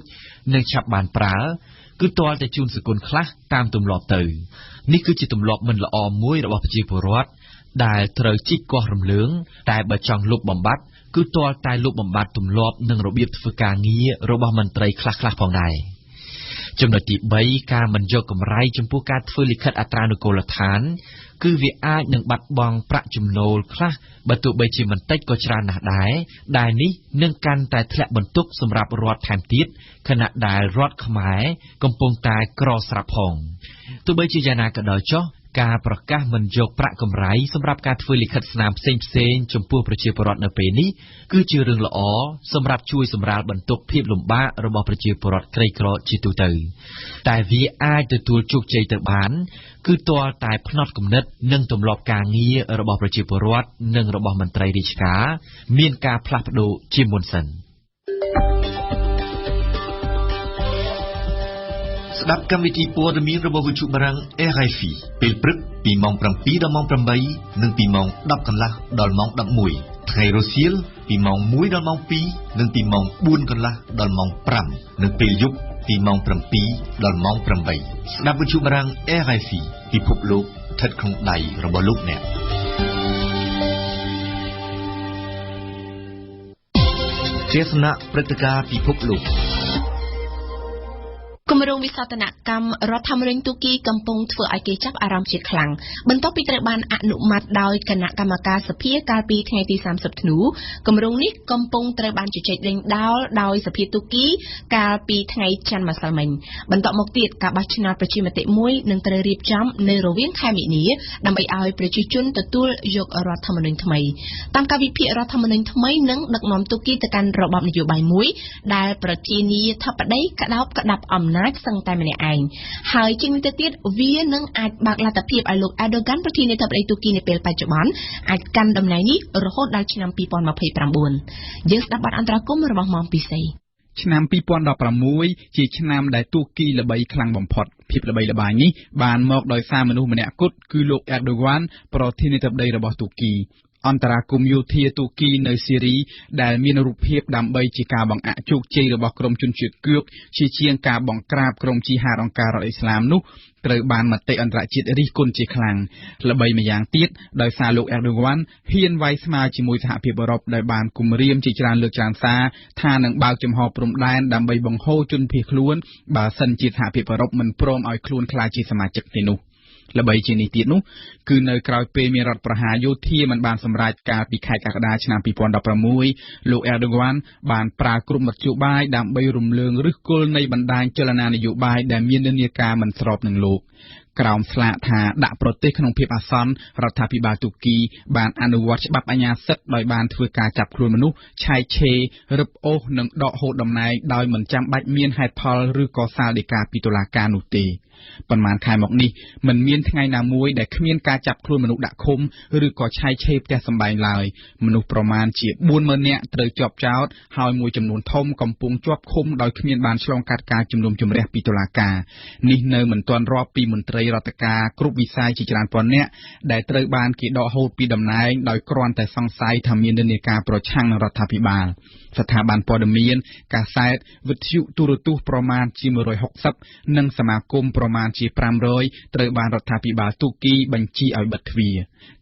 និងឆាប់បានប្រើគឺទាល់តែជូនសគុណខ្លះតាមទម្លាប់ទៅនេះគឺជាទម្លាប់មិនល្អមួយរបស់ប្រជាពលរដ្ឋដែលត្រូវជីកកោះរំលើងតែបើចង់លុបបំបាត់គឺទាល់តែលុបបំបាត់ទម្លាប់និងរបៀបធ្វើការងាររបស់មន្ត្រីខ្លះៗផងដែរចំណុចទី3ការមិនយកកម្រៃចំពោះការធ្វើលិខិតអត្រានុកូលដ្ឋានគឺវាអាចនឹងបាត់បង់ប្រាក់ចំណូលខ្លះបើទោះបីជាមិនតិចក៏ច្រើនណាស់ដែរដែលនេះនឹងកាន់តែធ្លាក់បន្ទុកសម្រាប់រដ្ឋថែមទៀតខណៈដែលរដ្ឋខ្មែរកំពុងតែក្រស្រាប់ផងទោះបីជាយ៉ាងណាក៏ដោយចុះ ការប្រកាសមិនយកប្រាក់កម្រៃសម្រាប់ការធ្វើលិខិតស្នាមផ្សេងៗចំពោះប្រជាពលរដ្ឋនៅពេលនេះគឺជារឿងល្អសម្រាប់ជួយសម្រាលបន្ទុកភាពលំបាករបស់ប្រជាពលរដ្ឋក្រីក្រជាទូទៅតែវាអាចទទួលជោគជ័យទៅបានគឺទាល់តែផ្នត់គំនិតនិងទម្លាប់ការងាររបស់ប្រជាពលរដ្ឋនិងរបស់មន្ត្រីរាជការមានការផ្លាស់ប្ដូរជាមុនសិនស្ដាប់កម្មវិធីព័ត៌មានរបស់វិទ្យុបារាំង RFI ពេលព្រឹកពីម៉ោង 7 ដល់ម៉ោង 8 និងពីម៉ោង 10 កន្លះដល់ម៉ោង 11 ថ្ងៃរសៀលពីម៉ោង 1 ដល់ម៉ោង 2 និងពីម៉ោង 4 កន្លះដល់ម៉ោង 5 និងពេលយប់ពីម៉ោង 7 ដល់ម៉ោង 8 ស្ដាប់វិទ្យុបារាំង RFI ពិភពលោកស្ថិតក្នុងដៃរបស់លោកអ្នកជាស្នាក់ព្រឹត្តិការណ៍ពិភពលោកគម្រោងវិសោធនកម្មរដ្ឋធម្មនុញ្ញទូគីកំពុងធ្វើឲ្យគេចាប់អារម្មណ៍ជាខ្លាំងបន្ទាប់ពីត្រូវបានអនុម័តដោយគណៈកម្មការសភាកាលពីថ្ងៃទី30ធ្នូគម្រោងនេះកំពុងត្រូវបានជជែកដេញដោលដោយសភាទូគីកាលពីថ្ងៃច័ន្ទម្សិលមិញបន្ទាប់មកទៀតការបោះឆ្នោតប្រជាមតិមួយនឹងត្រូវរៀបចំនៅរវាងខែមិនិនាដើម្បីឲ្យប្រជាជនទទួលយករដ្ឋធម្មនុញ្ញថ្មីតាមការវិភាគរដ្ឋធម្មនុញ្ញថ្មីនឹងដឹកនាំទូគីទៅកាន់របបនយោបាយមួយដែលប្រធានាធិបតីក្តោបក្តាប់អំណាចសឹងតែម្នាក់ឯងហើយជាងនេះទៅទៀតវានឹងអាចបើកលទ្ធភាពឲ្យលោក Erdogan ប្រធានាធិបតីទូគីនៅពេលបច្ចុប្បន្នអាចកាន់តំណែងនេះរហូតដល់ឆ្នាំ2029យើងស្ដាប់បទអន្តរកម្មរបស់ម៉ោងពិសេសឆ្នាំ2016ជាឆ្នាំដែលទូគីល្បីខ្លាំងបំផុតភាពល្បីល្បាញនេះបានមកដោយសារមនុស្សម្នាក់គត់គឺលោក Erdogan ប្រធានាធិបតីរបស់ទូគីអន្តរាគមយោធាទូគីនៅស៊ីរីដែលមានរូបភាពដើម្បីជាការបង្អាក់ជោគជ័យរបស់ក្រុមជនជាតិគឿកជាជាងការបង្ក្រាបក្រុមជីហាតអង្គការរដ្ឋអ៊ីស្លាមនោះត្រូវបានមតិអន្តរជាតិរិះគន់ជាខ្លាំងល្បីម្យ៉ាងទៀតដោយសារលោក Erdogan ហ៊ានវាយស្មើជាមួយសហភាពអឺរ៉ុបដែលបានគំរាមជាច្រើនលើកច្រើនសារថានឹងបើកចំហព្រំដែនដើម្បីបង្ហូរជនភៀសខ្លួនបើសិនជាសហភាពអឺរ៉ុបមិនព្រមឲ្យខ្លួនក្លាយជាសមាជិកទេនោះល្បីជានេះទៀតនោះគឺនៅក្រោយពេលមានរដ្ឋប្រហារយោធាមិនបានសម្រេចកាលពីខែកក្កដាឆ្នាំ2016លោក Erdogan បានប្រើគ្រប់មធ្យោបាយដើម្បីរំលើងឫសគល់នៃបណ្ដាញចលនានយោបាយដែលមាននិន្នាការមិនស្របនឹងលោកក្រោមស្លាកថាដាក់ប្រទេសក្នុងភាពអាសន្នរដ្ឋាភិបាលទូគីបានអនុវត្តច្បាប់អាញាសិទ្ធិដោយបានធ្វើការចាប់ខ្លួនមនុស្សឆែកឆេររឹបអូសនិងដកហូតតំណែងដោយមិនចាំបាច់មានហេតុផលឬក៏សាលដីកាពីតុលាការនោះទេប៉ុន្មានខែមកនេះមិនមានថ្ងៃណាមួយដែលគ្មានការចាប់ខ្លួនមនុស្សដាក់ឃុំឬក៏ឆែកឆេរផ្ទះសម្បែងឡើយមនុស្សប្រមាណជា 40,000 នាក់ត្រូវជាប់ចោទហើយមួយចំនួនធំកំពុងជាប់ឃុំដោយគ្មានបានឆ្លងកាត់ការជំនុំជម្រះពីតុលាការនេះនៅមិនទាន់រាប់ពីមន្ត្រីរដ្ឋការគ្រប់វិស័យជាច្រើនពាន់នាក់ដែលត្រូវបានគេដកហូតពីតំណែងដោយគ្រាន់តែសង្ស័យថាមាននិន្នាការប្រឆាំងនឹងរដ្ឋាភិបាលស្ថាប័នព័ត៌មានកាសែតវិទ្យុទូរទស្សន៍ប្រមាណជា160និងសមាគមប្រមាណជា500ត្រូវបានរដ្ឋាភិបាលទូគីបញ្ជាឲ្យបិទទ្វារ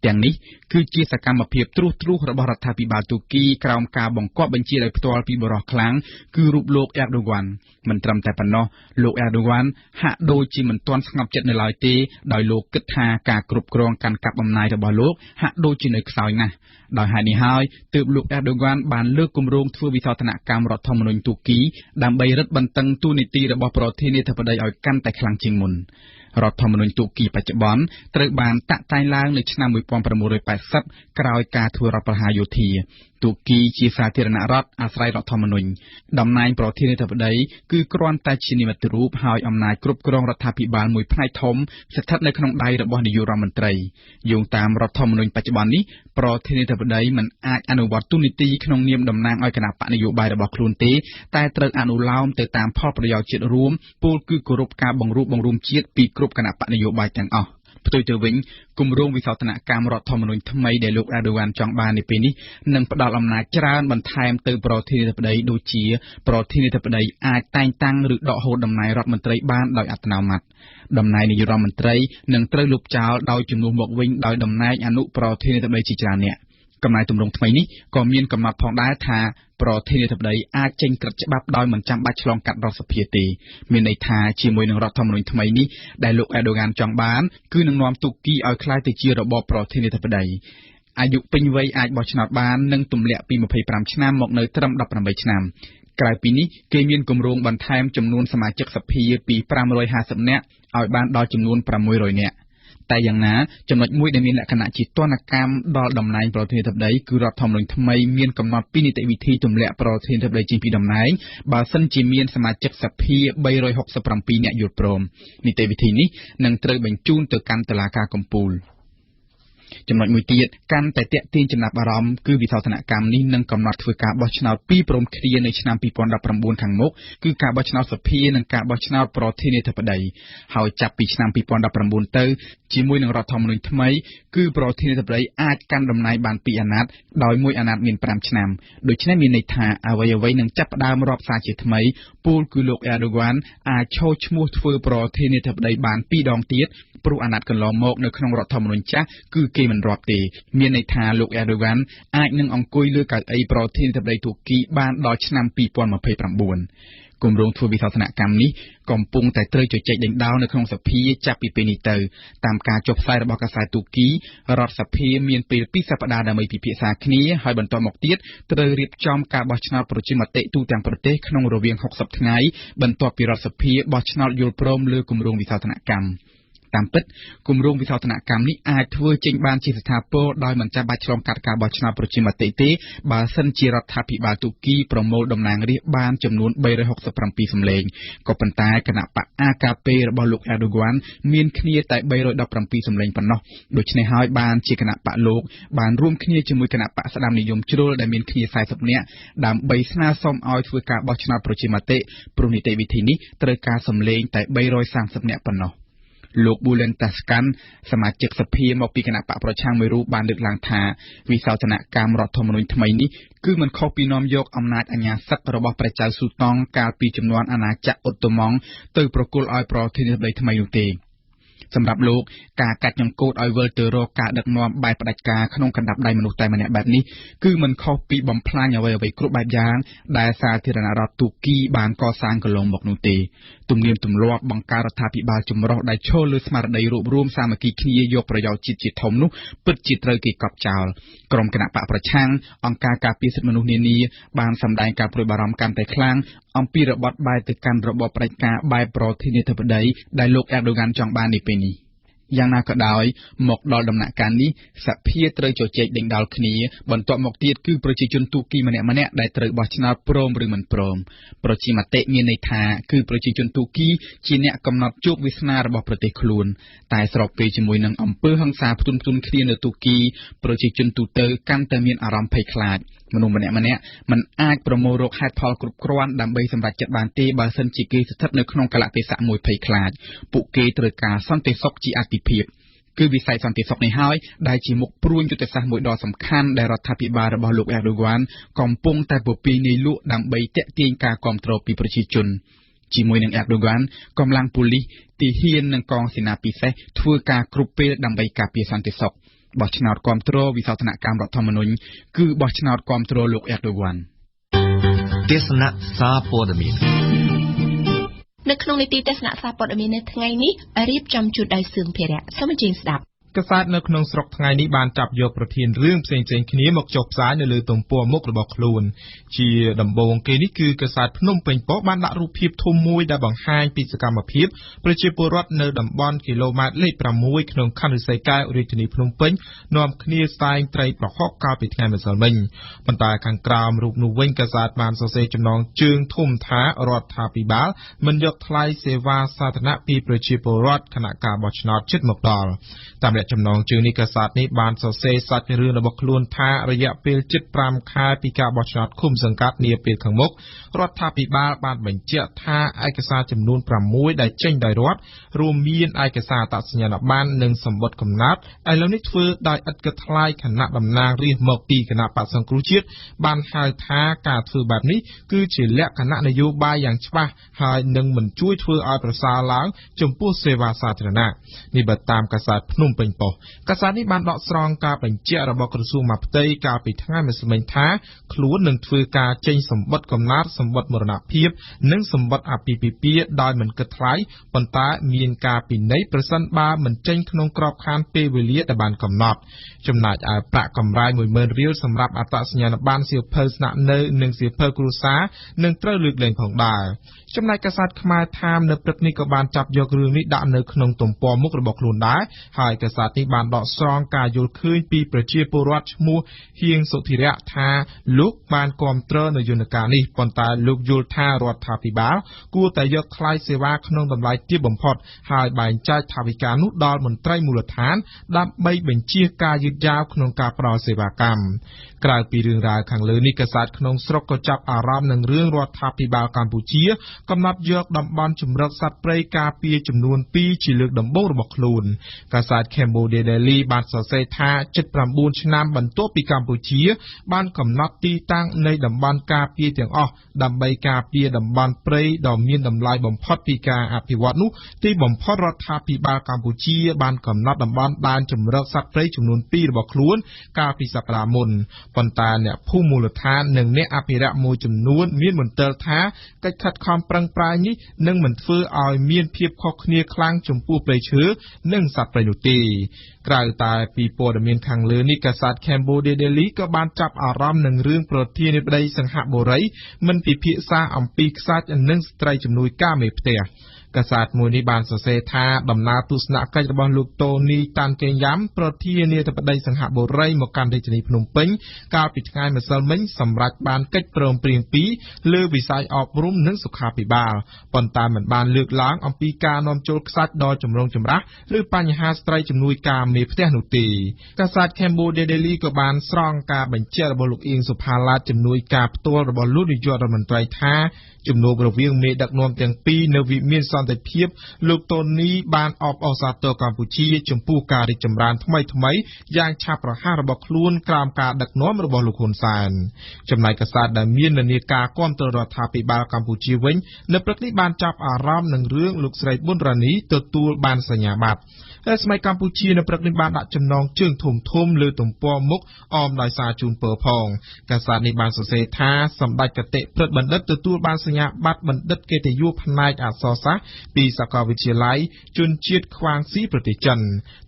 ទាំងនេះគឺជាសកម្មភាពត្រួសត្រាសរបស់រដ្ឋាភិបាលទូគីក្រោមការបង្គាប់បញ្ជាដោយផ្ទាល់ពីបរិះខ្លាំងគឺរូបលោក Erdogan មិនត្រឹមតែប៉ុណ្ណោះលោក Erdogan ហាក់ដូចជាមិនទាន់ស្ងប់ចិត្តនៅឡើយទេដោយលោកគិតថាការគ្រប់គ្រងកាន់កាប់អំណាចរបស់លោកហាក់ដូចជានៅខ្សោយណាស់ដោយហេតុនេះហើយទើបលោក Erdogan បានលើកគម្រោងធ្វើវិសោធនកម្មរដ្ឋធម្មនុញ្ញទូគីដើម្បីរឹតបន្តឹងតួនាទីរបស់ប្រធានាធិបតីឲ្យកាន់តែខ្លាំងជាងមុនរដ្ឋធម្មនុញ្ញទូគីបច្ចុប្បន្នត្រូវបានតាក់តែងឡើងនៅឆ្នាំ1980ក្រោយការធ្វើរដ្ឋប្រហារយោធាទូគីជាសាធារណរដ្ឋអាស្រ័យរដ្ឋធម្មនុញ្ញតំណែងប្រធានាធិបតីគឺគ្រាន់តែជានិមិត្តរូបហើយអំណាចគ្រប់គ្រងរដ្ឋាភិបាលមួយផ្នែកធំស្ថិតនៅក្នុងដៃរបស់នាយករដ្ឋមន្ត្រីយោងតាមរដ្ឋធម្មនុញ្ញបច្ចុប្បន្ននេះប្រធានាធិបតីមិនអាចអនុវត្តទូនីតិក្នុងនាមតំណាងឲ្យគណៈបកនយោបាយរបស់ខ្លួនទេតែត្រូវអនុលោមទៅតាមផលប្រយោជន៍ជាតិរួមពោលគឺគោរពការបង្រួបបង្រួមជាតិពីគ្រប់គណៈបកនយោបាយទាំងអស់ផ្ទុយទៅវិញគម្រោងវិសោធនកម្មរដ្ឋធម្មនុញ្ញថ្មីដែលលោក Erdogan ចង់បាននាពេលនេះនឹងផ្ដល់អំណាចច្រើនបន្ថែមទៅប្រធានាធិបតីដូចជាប្រធានាធិបតីអាចតែងតាំងឬដកហូតតំណែងរដ្ឋមន្ត្រីបានដោយអត្តនោម័តតំណែងនាយករដ្ឋមន្ត្រីនឹងត្រូវលុបចោលដោយជំនួសមកវិញដោយតំណែងអនុប្រធានាធិបតីជាច្រើនអ្នកកំណែទម្រង់ថ្មីនេះក៏មានកំណត់ផងដែរថាប្រធានាធិបតីអាចចេញក្រឹត្យច្បាប់ដោយមិនចាំបាច់ឆ្លងកាត់រដ្ឋសភាទេមានន័យថាជាមួយនឹងរដ្ឋធម្មនុញ្ញថ្មីនេះដែលលោក Erdogan ចង់បានគឺនឹងនាំទូគីឲ្យក្លាយទៅជារបបប្រធានាធិបតីអាយុពេញវ័យអាចបោះឆ្នោតបាននឹងទម្លាក់ពី25ឆ្នាំមកនៅត្រឹម18ឆ្នាំក្រៅពីនេះគេមានគម្រោងបន្ថែមចំនួនសមាជិកសភាពី550នាក់ឲ្យបានដល់ចំនួន600នាក់ តែយ៉ាងណាចំណុចមួយដែលមានលក្ខណៈជាទណ្ឌកម្មដល់តំណែងប្រធានាធិបតីគឺរដ្ឋធម្មនុញ្ញថ្មីមានកំណត់ពីនីតិវិធីទម្លាក់ប្រធានាធិបតីចេញពីតំណែងបើសិនជាមានសមាជិកសភា367នាក់យល់ព្រមនីតិវិធីនេះនឹងត្រូវបញ្ជូនទៅកាន់តុលាការកំពូលចំណុចមួយទៀតកាន់តែទាក់ទាញចំណាប់អារម្មណ៍គឺវិសោធនកម្មនេះនឹងកំណត់ធ្វើការបោះឆ្នោតពីរព្រមគ្នានៅឆ្នាំ2019ខាងមុខគឺការបោះឆ្នោតសភានិងការបោះឆ្នោតប្រធានាធិបតីហើយចាប់ពីឆ្នាំ2019ទៅជាមួយនឹងរដ្ឋធម្មនុញ្ញថ្មីគឺប្រធានាធិបតីអាចកាន់តំណែងបាន2អាណត្តិដោយមួយអាណត្តិមាន5ឆ្នាំដូច្នេះមានន័យថាអ្វីៗនឹងចាប់ផ្ដើមរាប់សារជាថ្មីពលគឺលោកអេរដូវ៉ាន់អាចឈរឈ្មោះធ្វើប្រធានាធិបតីបាន2ដងទៀតព្រោះអាណត្តិកន្លងមកនៅក្នុងរដ្ឋធម្មនុញ្ញចាស់គឺគេមិនរាប់ទេមានន័យថាលោកអេរដូវ៉ាន់អាចនឹងអង្គុយលើកៅអីប្រធានាធិបតីទូគីបានដល់ឆ្នាំ2029គម្រោងធ្វើវិសោធនកម្មនេះកំពុងតែត្រូវជជែកដេញដោលនៅក្នុងសភាចាប់ពីពេលនេះទៅតាមការចុះផ្សាយរបស់កាសែតទូគីរដ្ឋសភាមានពេល2សប្តាហ៍ដើម្បីពិភាក្សាគ្នាហើយបន្តមកទៀតត្រូវរៀបចំការបោះឆ្នោតប្រជាមតិទូទាំងប្រទេសក្នុងរវាង60ថ្ងៃបន្ទាប់ពីរដ្ឋសភាបោះឆ្នោតយល់ព្រមលើគម្រោងវិសោធនកម្មតាមពិតគម្រោងវិសោធនកម្មនេះអាចធ្វើចេញបានជាស្ថាពរដោយមិនចាំបាច់ឆ្លងកាត់ការបោះឆ្នោតប្រជាមតិទេបើសិនជារដ្ឋាភិបាលទូគីប្រមូលតំណាងរាស្ត្របានចំនួន367សម្លេងក៏ប៉ុន្តែគណៈបក AKP របស់លោកអេរដូវ៉ាន់មានគ្នាតែ317សម្លេងប៉ុណ្ណោះដូច្នេះហើយបានជាគណៈបកលោកបានរួមគ្នាជាមួយគណៈបកស្ដាមនិយមជ្រុលដែលមានគ្នា40នាក់ដើម្បីស្នើសុំឲ្យធ្វើការបោះឆ្នោតប្រជាមតិព្រោះនីតិវិធីនេះត្រូវការសម្លេងតែ330នាក់ប៉ុណ្ណោះលោកប៊ូលែនតាស្កាន់សមាជិកសភាមកពីគណៈបកប្រឆាំងមួយរូបបានលើកឡើងថាវិសោធនកម្មរដ្ឋធម្មនុញ្ញថ្មីនេះគឺមិនខុសពីនាំយកអំណាចអាជ្ញាសឹករបស់ព្រះចៅស៊ូតង់កាលពីជំនាន់អាណាចក្រឧត្តមង្គទៅប្រគល់ឲ្យប្រធានាធិបតីថ្មីនោះទេសម្រាប់លោកការកាត់ចង្កូតឲ្យវិលទៅរកការដឹកនាំបែបផ្ដាច់ការក្នុងកណ្ដាប់ដៃមនុស្សតែម្នាក់បែបនេះគឺមិនខុសពីបំផ្លាញអ្វីៗគ្រប់បែបយ៉ាងដែលសាធារណរដ្ឋទូគីបានកសាងកន្លងមកនោះទេទំនៀមទម្លាប់បង្កើតរដ្ឋាភិបាលចម្រុះដែលឈលលើស្មារតីរួបរวมសាមគ្គីគ្នាយកប្រយោជន៍ជាតិជាធំនោះពិតជាត្រូវគេកប់ចោលក្រុមគណៈបកប្រឆាំងអង្គការការពារសិទ្ធិមនុស្សនានាបានសម្ដែងការព្រួយបារម្ភកាន់តែខ្លាំងអំពីរបបបែរទៅកាន់របបផ្ដាច់ការបែបប្រធានាធិបតីដែលលោកអេរដូវ៉ាន់ចង់បាននាពេលនេះយ៉ាងណាក៏ដោយមកដល់ដំណាក់កាលនេះសភាត្រូវជជែកដេញដោលគ្នាបន្ទាប់មកទៀតគឺប្រជាជនទូគីម្នាក់ៗដែលត្រូវបោះឆ្នោតព្រមឬមិនព្រមប្រជាមតិមានន័យថាគឺប្រជាជនទូគីជាអ្នកកំណត់ជោគវាសនារបស់ប្រទេសខ្លួនតែស្របពេលជាមួយនឹងអំពើហិង្សាផ្ទុនគ្នានៅទូគីប្រជាជនទូទៅកាន់តែមានអារម្មណ៍ភ័យខ្លាចមនុស្សម្នាក់ៗមិនអាចប្រមូលរកហេតុផលគ្រប់គ្រាន់ដើម្បីសម្រេចចិត្តបានទេបើសិនជាគេស្ថិតនៅក្នុងកលៈទេសៈមួយភ័យខ្លាចពួកគេត្រូវការសន្តិសុខជាអាទិភាពគឺវិស័យសន្តិសុខនេះហើយដែលជាមុខព្រួញយុទ្ធសាស្ត្រមួយដ៏សំខាន់ដែលរដ្ឋាភិបាលរបស់លោកអេរដូវ៉ាន់កំពុងតែពពាយនាយលក់ដើម្បីទាក់ទាញការគាំទ្រពីប្រជាជនជាមួយនឹងអេរដូវ៉ាន់កម្លាំងប៉ូលីសទាហាននិងកងសេនាពិសេសធ្វើការគ្រប់ពេលដើម្បីការពារសន្តិសុខបោះឆ្នោតគាំទ្រវិសោធនកម្មរដ្ឋធម្មនុញ្ញគឺបោះឆ្នោតគាំទ្រលោកអេរដូវ៉ាន់ទេសនាសារព័ត៌មាននៅក្នុងនីតិទេសនាសារព័ត៌មាននៅថ្ងៃនេះរៀបចំជូនដោយសឿងភិរៈសូមអញ្ជើញស្ដាប់កាសែតនៅក្នុងស្រុកថ្ងៃនេះបានចាប់យកប្រធានរឿងផ្សេងៗគ្នាមកចុះផ្សាយនៅលើទំព័រមុខរបស់ខ្លួនជាដំបូងគេនេះគឺកាសែតភ្នំពេញប៉ុស្តិ៍បានដាក់រូបភាពធំមួយដែលបង្ហាញពីសកម្មភាពប្រជាពលរដ្ឋនៅតំបន់គីឡូម៉ែត្រលេខ6ក្នុងខណ្ឌរិស័យកែវរាជធានីភ្នំពេញនាំគ្នាស្តែងត្រីប្រហុកកាលពីថ្ងៃម្សិលមិញប៉ុន្តែខាងក្រោមរូបនោះវិញកាសែតបានសរសេរចំណងជើងធំថារដ្ឋាភិបាលមិនយកថ្លៃសេវាសាធារណៈពីប្រជាពលរដ្ឋគណៈការបោះឆ្នោតជិតមកដល់តាមចំណងជើងនេះកាសែតនេះបានសរសេរសាច់រឿងរបស់ខ្លួនថារយៈពេលជិត5ខែពីការបោះឆ្នោតឃុំសង្កាត់នាពេលខាងមុខរដ្ឋាភិបាលបានបញ្ជាក់ថាឯកសារចំនួន6ដែលចេញដោយរដ្ឋរួមមានឯកសារអត្តសញ្ញាណប័ណ្ណនិងសម្បត្តិកំណត់ឥឡូវនេះធ្វើដោយឥតគិតថ្លៃគណៈតំណាងរាស្ត្រមកពីគណៈបក្សសង្គ្រោះជាតិបានហៅថាការធ្វើបែបនេះគឺជាលក្ខណៈនយោបាយយ៉ាងច្បាស់ហើយនឹងមិនជួយធ្វើឲ្យប្រសើរឡើងចំពោះសេវាសាធារណៈនេះបើតាមកាសែតភ្នំពេញ ញប៉ុស្តិ៍កាសែតនេះបានដកស្រង់ការបញ្ជាក់របស់ក្រសួងមហាផ្ទៃកាលពីថ្ងៃម្សិលមិញថាខ្លួននឹងធ្វើការចេញសម្បត្តិកំណត់សម្បត្តិមរណភាពនិងសម្បត្តិអាពាហ៍ពិពាហ៍ដោយមិនគិតថ្លៃប៉ុន្តែមានការពិន័យប្រសិនបើមិនចេញក្នុងក្របខ័ណ្ឌពេលវេលាដែលបានកំណត់ចំណែកឯប្រាក់កម្រៃ 10000 រៀលសម្រាប់អត្តសញ្ញាណប័ណ្ណសៀវភៅស្នាក់នៅនិងសៀវភៅគ្រួសារនឹងត្រូវលើកលែងផងដែរចំណែកកាសែតខ្មែរថាមនៅព្រឹកនេះក៏បានចាប់យករឿងនេះដាក់នៅក្នុងទំព័រមុខរបស់ខ្លួនដែរហើយកាសែតនេះបានដកស្រង់ការយល់ឃើញពីប្រជាពលរដ្ឋឈ្មោះហៀងសុធិរៈថាលោកបានគាំទ្រនៅយន្តការនេះប៉ុន្តែលោកយល់ថារដ្ឋាភិបាលគួរតែយកថ្លៃសេវាក្នុងតម្លៃទាបបំផុតហើយបែងចែកថវិកានោះដល់មន្ត្រីមូលដ្ឋានដើម្បីបញ្ជៀសការយឺតយ៉ាវក្នុងការផ្តល់សេវាកម្មក្រៅពីរឿងរ៉ាវខាងលើនេះកាសែតក្នុងស្រុកក៏ចាប់អារម្មណ៍នឹងរឿងរដ្ឋាភិបាលកម្ពុជាកំណត់យកតំបន់ជម្រកសត្វព្រៃការពារចំនួន2ជាលើកដំបូងរបស់ខ្លួនកាសែត Cambodia Daily បានសរសេរថា79ឆ្នាំបន្ទាប់ពីកម្ពុជាបានកំណត់ទីតាំងនៃតំបន់ការពារទាំងអស់ដើម្បីការពារតំបន់ព្រៃដ៏មានតម្លៃបំផុតពីការអភិវឌ្ឍនោះទីបំផុតរដ្ឋាភិបាលកម្ពុជាបានកំណត់តំបន់ដែនជម្រកសត្វព្រៃចំនួន2របស់ខ្លួនកាលពីសប្តាហ៍មុនប៉ុន្តែអ្នកភូមិមូលដ្ឋាននិងអ្នកអភិរក្សមួយចំនួនមានមន្ទិលថាកិច្ចខិតខំប្រឹងប្រែងនេះនឹងមិនធ្វើឲ្យមានភាពខុសគ្នាខ្លាំងចំពោះព្រៃឈើនិងសត្វព្រៃនោះទេក្រៅតែពីព័ត៌មានខាងលើនេះកាសែត Cambodia Daily ក៏បានចាប់អារម្មណ៍នឹងរឿងប្រធានាធិបតីសិង្ហបុរីមិនពិភាក្សាអំពីខ្សាច់និងស្ត្រីជំនួយការមេផ្ទះកាសែតមួយនេះបានសរសេរថាដំណើរទស្សនកិច្ចរបស់លោកតូនីតាន់កេងយ៉ាំប្រធានាធិបតីសិង្ហបុរីមកកាន់រាជធានីភ្នំពេញកាលពីថ្ងៃម្សិលមិញសម្រាប់បានកិច្ចព្រមព្រៀង2លើវិស័យអប់រំនិងសុខាភិបាលប៉ុន្តែមិនបានលើកឡើងអំពីការនាំចូលខ្សាច់ដល់ចម្រូងចម្រាសឬបញ្ហាស្ត្រីជំនួយការមេផ្ទះនោះទេកាសែត Cambodia Daily ក៏បានស្រង់ការបញ្ជាក់របស់លោកអៀងសុផាឡាតជំនួយការផ្ទាល់របស់លោកនាយករដ្ឋមន្ត្រីថាជំនួបរវាងមេដឹកនាំទាំងពីរនៅវិមានសន្តិភាពលោកតូនីបានអបអរសាទរកម្ពុជាចំពោះការរីកចម្រើនថ្មីយ៉ាងឆាប់រហ័សរបស់ខ្លួនក្រោមការដឹកនាំរបស់លោកហ៊ុនសែនចំណែកកាសែតដែលមាននានាការគាំទ្ររដ្ឋាភិបាលកម្ពុជាវិញនៅព្រឹកនេះបានចាប់អារម្មណ៍នឹងរឿងលោកស្រីប៊ុនរ៉ានីទទួលបានសញ្ញាបត្រស្មីកម្ពុជានៅព្រឹកនេះបានដាក់ចំណងជើងធំលើទំព័រមុខអមដោយសារជូនពរផងកាសែតនេះបានសរសេរថាសម្ដេចគតិព្រឹទ្ធបណ្ឌិតទទួលបានសញ្ញាបត្របណ្ឌិតកិត្តិយសផ្នែកអក្សរសាស្ត្រពីសាកលវិទ្យាល័យជនជាតិខ្វាងស៊ីប្រទេសចិន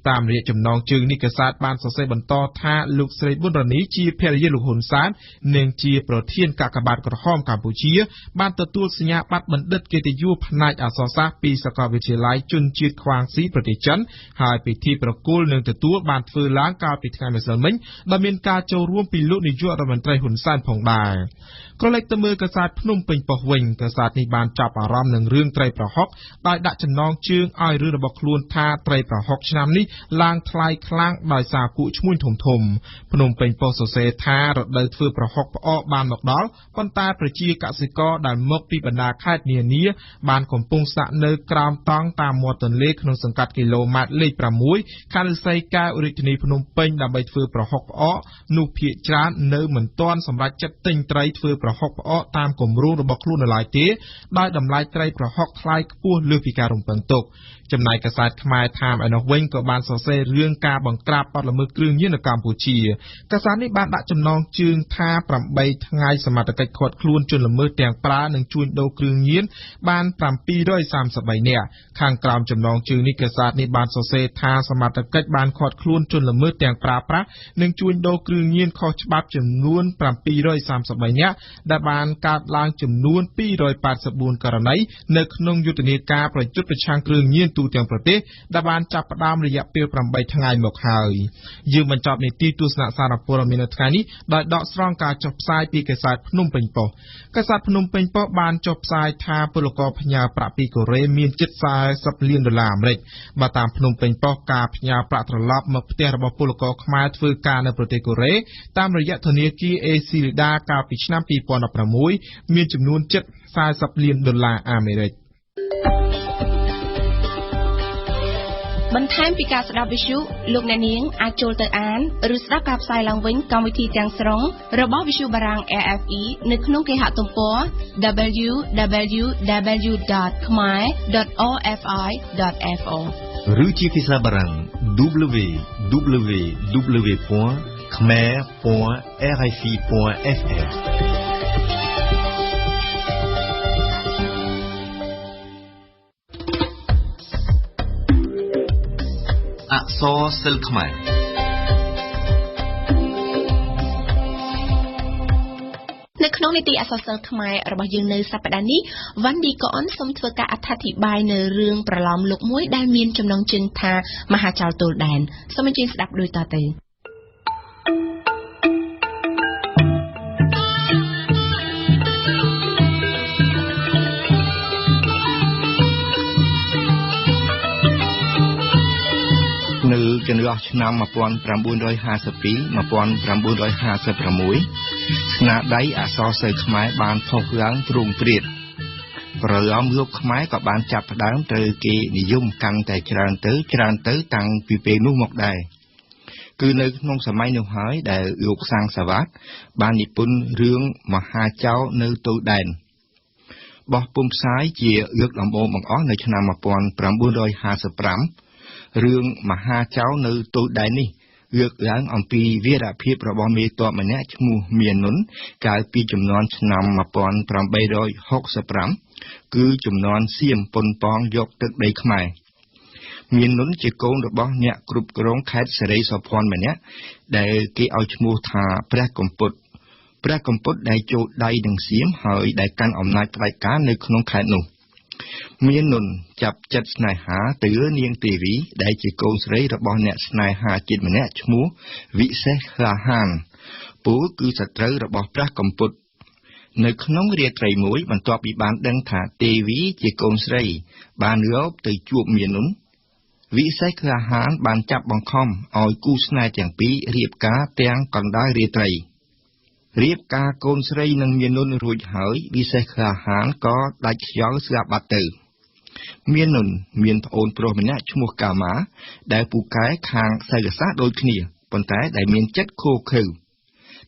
តាមរយៈចំណងជើងនេះកាសែតបានសរសេរបន្តថាលោកស្រីប៊ុនរ៉ានីជាភរិយាលោកហ៊ុនសែននិងជាប្រធានកាកបាទក្រហមកម្ពុជាបានទទួលសញ្ញាបត្របណ្ឌិតកិត្តិយសផ្នែកអក្សរសាស្ត្រពីសាកលវិទ្យាល័យជនជាតិខ្វាងស៊ីប្រទេសចិនហើយពិធីប្រគល់នឹងទទួលបានធ្វើឡើងកាលពីថ្ងៃម្សិលមិញដោយមានការចូលរួមពីលោកនាយករដ្ឋមន្ត្រីហ៊ុនសែនផងដែរក៏លេចទៅមើលកាសែតភ្នំពេញប៉ុស្តិ៍វិញកាសែតនេះបានចាប់អារម្មណ៍នឹងរឿងត្រីប្រហុកដោយដាក់ចំណងជើងឲ្យរឿងរបស់ខ្លួនថាត្រីប្រហុកឆ្នាំនេះឡើងថ្លៃខ្លាំងដោយសារគក់ឈ្មួញធំភ្នំពេញប៉ុស្តិ៍សរសេរថារដូវធ្វើប្រហុកផ្អកបានមកដល់ប៉ុន្តែប្រជាកសិករដែលមកពីបណ្ដាខេត្តនានាបានកំពុងស្នាក់នៅក្រោមតង់តាមមាត់ទន្លេក្នុងសង្កាត់គីឡូម៉ែត្រលេខ6ខណ្ឌឫស្សីកែវរាជធានីភ្នំពេញដើម្បីធ្វើប្រហុកផ្អកនោះភាគច្រើននៅមិនទាន់សម្រេចចិត្តទិញត្រីធ្វើប្រហុកផ្អកតាមគម្រោងរបស់ខ្លួននៅឡើយទេដោយតម្លៃត្រីប្រហុកថ្លៃខ្ពស់លើសពីការរំពឹងទុកចំណែកកាសែតខ្មែរថាមឯនោះវិញក៏បានសរសេររឿងការបង្ក្រាបបទល្មើសគ្រឿងញៀននៅកម្ពុជាកាសែតនេះបានដាក់ចំណងជើងថា8ថ្ងៃសមត្ថកិច្ចឃាត់ខ្លួនជនល្មើសទាំងប្រើនិងជួញដូរគ្រឿងញៀនបាន733នាក់ខាងក្រោមចំណងជើងនេះកាសែតនេះបានសរសេរថាសមត្ថកិច្ចបានឃាត់ខ្លួនជនល្មើសទាំងប្រើប្រាស់និងជួញដូរគ្រឿងញៀនខុសច្បាប់ចំនួន733នាក់ដែលបានកើតឡើងចំនួន284ករណីនៅក្នុងយុទ្ធនាការប្រយុទ្ធប្រឆាំងគ្រឿងញៀនទូទាំងប្រទេសដែលបានចាប់ផ្ដើមរយៈពេល8ថ្ងៃមកហើយយើងបញ្ចប់នីតិទស្សនៈសារព័ត៌មាននៅថ្ងៃនេះដោយដកស្រង់ការចុះផ្សាយពីកាសែតភ្នំពេញប៉ុស្តិ៍កាសែតភ្នំពេញប៉ុស្តិ៍បានចុះផ្សាយថាពលករផ្ញើប្រាក់ពីកូរ៉េមានជិត$40លានអាមេរិកបើតាមភ្នំពេញប៉ុស្តិ៍ការផ្ញើប្រាក់ត្រឡប់មកផ្ទះរបស់ពលករខ្មែរធ្វើការនៅប្រទេសកូរ៉េតាមរយៈធនាគារ Aclida កាលពីឆ្នាំ2016មានចំនួនជិត$40លានអាមេរិក បន្ថែមពីការស្ដាប់វិទ្យុលោកអ្នកនាងអាចចូលទៅអានឬស្ដាប់ការផ្សាយឡើងវិញកម្មវិធីទាំងស្រុងរបស់វិទ្យុបារាំង RFE នៅក្នុងគេហទំព័រ www.khmer.orfi.fo ឬជាភាសាបារាំង www.khmer.rfi.fr អក្សរសិល្ប៍ខ្មែរនៅក្នុងនីតិអក្សរសិល្ប៍ខ្មែររបស់យើងនៅសប្តាហ៍នេះវ៉ាន់ឌីកអនសូមធ្វើការអត្ថាធិប្បាយនៅរឿងប្រឡំលោកមួយដែលមានចំណងជើងថាមហាចៅទល់ដែនសូមអញ្ជើញស្ដាប់ដូចតទៅនៅចន្លោះឆ្នាំ1952-1956ស្នាដៃអក្សរសិល្ប៍ខ្មែរបានផុសឡើងទ្រង់ទ្រាតប្រឡំលោកខ្មែរក៏បានចាប់ផ្ដើមត្រូវគេនិយមកាន់តែច្រើនទៅតាំងពីពេលនោះមកដែរគឺនៅក្នុងសម័យនោះហើយដែលលោកសាងសាវ៉ាតបាននិពន្ធរឿងមហាចៅនៅទល់ដែនបោះពុម្ពផ្សាយជាលើកដំបូងបង្អស់នៅឆ្នាំ1955រឿងមហាចៅនៅទល់ដែននេះលើកឡើងអំពីវីរភាពរបស់មេទ័ពម្នាក់ឈ្មោះមាននុនកាលពីចំនួនឆ្នាំ1865គឺចំនួនសៀមប៉ុនប៉ងយកទឹកដីខ្មែរមាននុនជាកូនរបស់អ្នកគ្រប់គ្រងខេត្តសិរីសោភ័ណ្ឌម្នាក់ដែលគេឲ្យឈ្មោះថាព្រះកម្ពុទ្ធដែលចូលដៃនឹងសៀមហើយដែលកាន់អំណាចផ្ដាច់ការនៅក្នុងខេត្តនោះមាននុនចាប់ចិត្តស្នេហាទៅលើនាងទេវីដែលជាកូនស្រីរបស់អ្នកស្នេហាជាតិម្នាក់ឈ្មោះវិសេសក្លាហានពូគឺសត្រូវរបស់ព្រះកម្ពុទ្ធនៅក្នុងរាត្រីមួយបន្ទាប់ពីបានដឹងថាទេវីជាកូនស្រីបានរោបទៅជួបមាននុនវិសេសក្លាហានបានចាប់បង្ខំឲ្យគូស្នេហ៍ទាំងពីររៀបការទាំងកណ្ដាលរាត្រីរៀបការកូនស្រីនឹងមាននុនរួចហើយវិសេសក្លាហានក៏ដាច់ខ្យល់ស្លាប់បាត់ទៅមាននុនមានប្អូនប្រុសម្នាក់ឈ្មោះកាម៉ាដែលពូកែខាងសិលសាស្ត្រដូចគ្នាប៉ុន្តែដែលមានចិត្តឃោឃៅ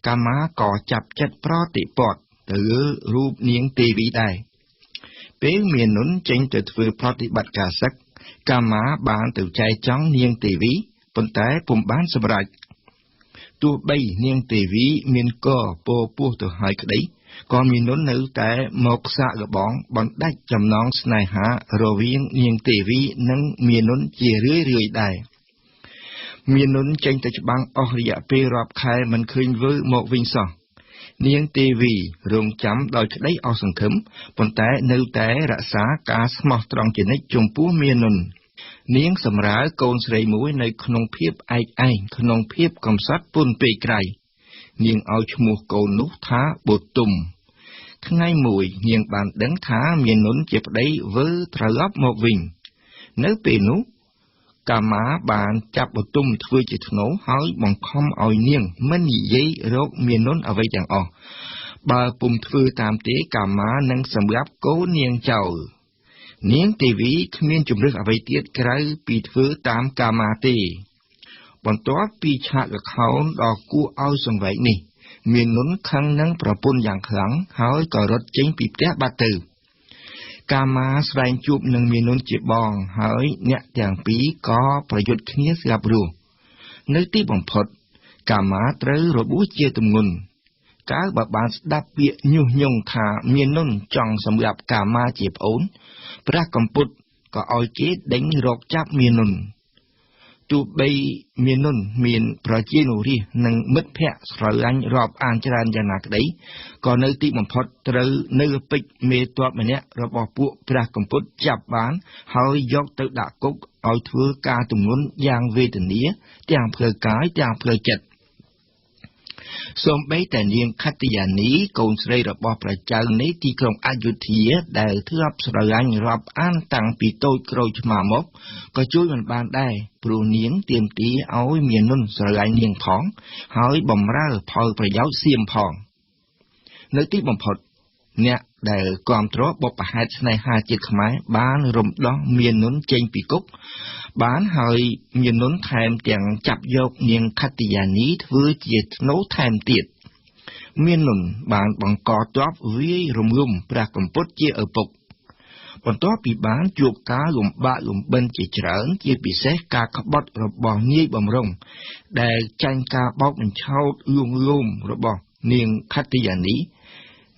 កាម៉ាក៏ចាប់ចិត្តប្រតិព័ទ្ធទៅលើរូបនាងទេវីដែរពេលមាននុនចេញទៅធ្វើប្រតិបត្តិការសឹកកាម៉ាបានទៅចែកចង់នាងទេវីប៉ុន្តែពុំបានសម្រេចទោះបីនាងទេវីមានកពោពោះទៅហើយក្តីក៏មាននុននៅតែមកសាកល្បងបណ្ដាច់ចំណងស្នេហារវាងនាងទេវីនិងមាននុនជារឿយដែរមាននុនចេញទៅច្បាំងអស់រយៈពេលរាប់ខែមិនឃើញវិលមកវិញសោះនាងទេវីរងចាំដោយក្តីអស់សង្ឃឹមប៉ុន្តែនៅតែរក្សាការស្មោះត្រង់ជានិច្ចចំពោះមាននុននាងសម្រាលកូនស្រីមួយនៅក្នុងភាពឯកឯងក្នុងភាពកំសត់ពន់ពេកក្រៃនាងឲ្យឈ្មោះកូននោះថាបូទុំថ្ងៃមួយនាងបានដឹងថាមាននុនជាប្តីវិលត្រឡប់មកវិញនៅពេលនោះកាម៉ាបានចាប់បូទុំធ្វើជាធ្នូហើយបង្ខំឲ្យនាងមិននិយាយរកមាននុនអ្វីទាំងអស់បើពុំធ្វើតាមទេកាម៉ានឹងសម្លាប់កូននាងចោលនាងទេវីគ្មានជំរឿសអ្វីទៀតក្រៅពីធ្វើតាមកាម៉ាទេបន្ទាប់ពីឆាកល្ខោនដ៏គួរឲ្យសង្វេគនេះមាននុនខឹងនឹងប្រពន្ធយ៉ាងខ្លាំងហើយក៏រត់ចេញពីផ្ទះបាត់ទៅកាម៉ាស្វែងជួបនឹងមាននុនជាបងហើយអ្នកទាំងពីរក៏ប្រយុទ្ធគ្នាស្លាប់រស់នៅទីបំផុតកាម៉ាត្រូវរបួសជាទម្ងន់កាលបើបានស្ដាប់ពាក្យញុះញង់ថាមាននុនចង់សម្លាប់កាម៉ាជាប្អូនព្រះកម្ពុទ្ធក៏ឲ្យគេដេញរកចាប់មាននុនទោះបីមាននុនមានប្រជានុរាស្ត្រនិងមិត្តភ័ក្តិស្រឡាញ់រាប់អានច្រើនយ៉ាងណាក្តីក៏នៅទីបំផុតត្រូវនៅពេជ្រមេទ័ពម្នាក់របស់ពួកព្រះកម្ពុទ្ធចាប់បានហើយយកទៅដាក់គុកឲ្យធ្វើការទម្ងន់យ៉ាងវេទនាទាំងផ្លូវកាយទាំងផ្លូវចិត្តសូម្បីតែនាងខត្យានីកូនស្រីរបស់ព្រះចៅនៃទីក្រុងអយុធ្យាដែលធ្លាប់ស្រឡាញ់រាប់អានតាំងពីតូចក្រូចឆ្មាមកក៏ជួយមិនបានដែរព្រោះនាងទាមទារឲ្យមាននុនស្រឡាញ់នាងផងហើយបំរើផលប្រយោជន៍សៀមផងនៅទីបំផុត អ្នកដែលគាំទ្របបហេតុស្នេហាជាតិខ្មែរបានរំដោះមាននុនចេញពីគុកបានហើយមាននុនថែមទាំងចាប់យកនាងខត្តិយានីធ្វើជាធ្នូថែមទៀតមាននុនបានបង្កទ័ពវាយរំលំព្រះកំពតជាឪពុកបន្ទាប់ពីបានជួបការលំបាកលំបិនជាច្រើនជាពិសេសការក្បត់របស់នាយបំរុងដែលចាញ់ការបោកបញ្ឆោតលួងលោមរបស់នាងខត្តិយានី